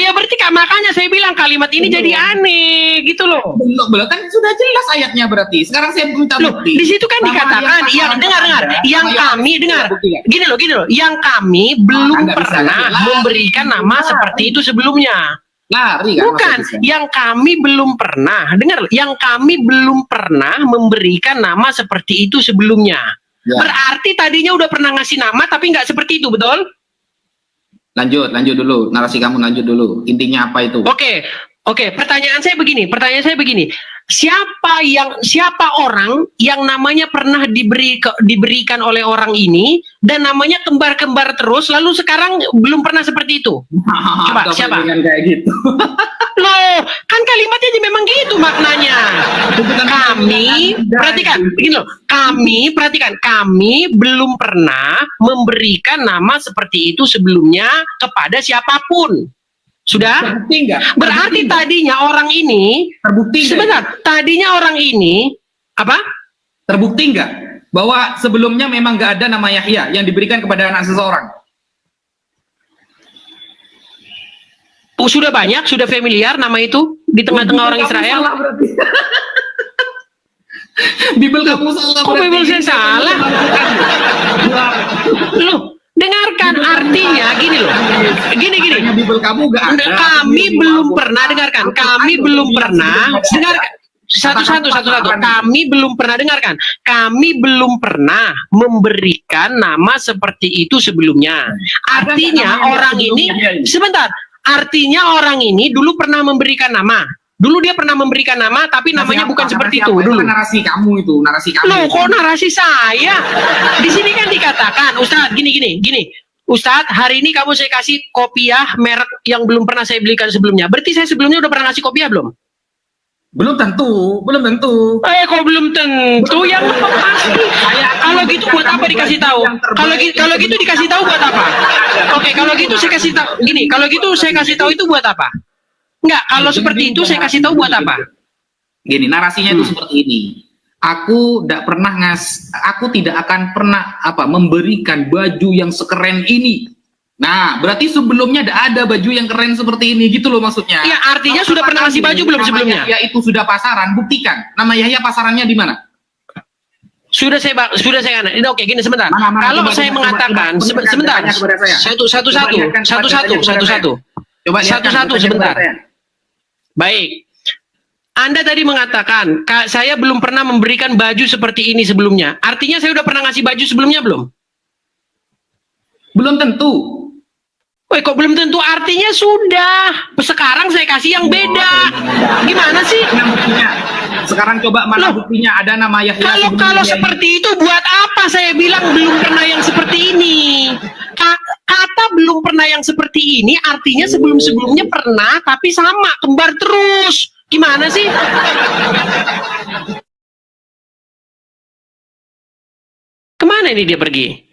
Ya berarti makanya saya bilang kalimat ini jadi aneh gitu loh. Belum kan sudah jelas ayatnya berarti. Sekarang saya minta bukti. Di situ kan dikatakan yang dengar. Yang kami dengar. Gini loh. Yang kami belum pernah memberikan nama seperti itu sebelumnya. Lari kan? Bukan, yang kami belum pernah. Dengar, yang kami belum pernah memberikan nama seperti itu sebelumnya. Ya. Berarti tadinya udah pernah ngasih nama tapi nggak seperti itu, betul? Lanjut dulu, narasi kamu lanjut dulu. Intinya apa itu? Oke. Pertanyaan saya begini. Siapa orang yang namanya pernah diberikan oleh orang ini dan namanya kembar-kembar terus, lalu sekarang belum pernah seperti itu? Coba siapa? Kayak gitu. Loh, kan kalimatnya memang gitu maknanya. Kami perhatikan, kami belum pernah memberikan nama seperti itu sebelumnya kepada siapapun. Sudah? Berarti tadinya orang ini terbukti. Sebentar, tadinya orang ini apa? Terbukti enggak bahwa sebelumnya memang enggak ada nama Yahya yang diberikan kepada anak seseorang? Sudah banyak, sudah familiar nama itu di tengah-tengah orang Israel. Bible kamu salah. Kok Bible saya salah? Loh, dengarkan artinya gini loh. Gini. Bible kamu enggak ada. Kami belum pernah dengarkan. Kami belum pernah dengarkan. Satu. Kami belum pernah dengarkan. Kami belum pernah memberikan nama seperti itu sebelumnya. Artinya orang ini sebentar. Artinya orang ini dulu pernah memberikan nama. Dulu dia pernah memberikan nama, tapi namanya bukan seperti itu dulu. Narasi kamu itu, narasi kamu. Loh, kok narasi saya? Di sini kan dikatakan, Ustadz, gini. Ustadz, hari ini kamu saya kasih kopiah merek yang belum pernah saya belikan sebelumnya. Berarti saya sebelumnya udah pernah ngasih kopiah belum? Belum tentu. Kok belum tentu? Yang pasti. Kalau gitu buat apa dikasih tahu? Kalau gitu dikasih tahu buat apa? Oke, kalau gitu saya kasih tahu. Gini, kalau gitu saya kasih tahu itu buat apa? Enggak, kalau seperti itu saya kasih tahu buat apa? Gini, narasinya itu seperti ini. Aku tidak akan pernah memberikan baju yang sekeren ini. Nah, berarti sebelumnya ada baju yang keren seperti ini, gitu loh maksudnya. Iya, artinya sudah pernah ngasih baju belum sebelumnya? Ya itu sudah pasaran, buktikan. Nama Yahya pasarannya di mana? Sudah saya ini oke, gini sebentar. Kalau saya mengatakan sebentar. Satu-satu sebentar. Baik. Anda tadi mengatakan, saya belum pernah memberikan baju seperti ini sebelumnya. Artinya saya udah pernah ngasih baju sebelumnya belum? Belum tentu. Kok belum tentu? Artinya sudah. Sekarang saya kasih yang beda. Gimana sih? Sekarang coba mana buktinya ada nama Yahya. Kalau seperti itu, buat apa saya bilang belum pernah yang seperti ini? Kata belum pernah yang seperti ini, artinya sebelum-sebelumnya pernah, tapi sama, kembar terus. Gimana sih? Kemana ini dia pergi?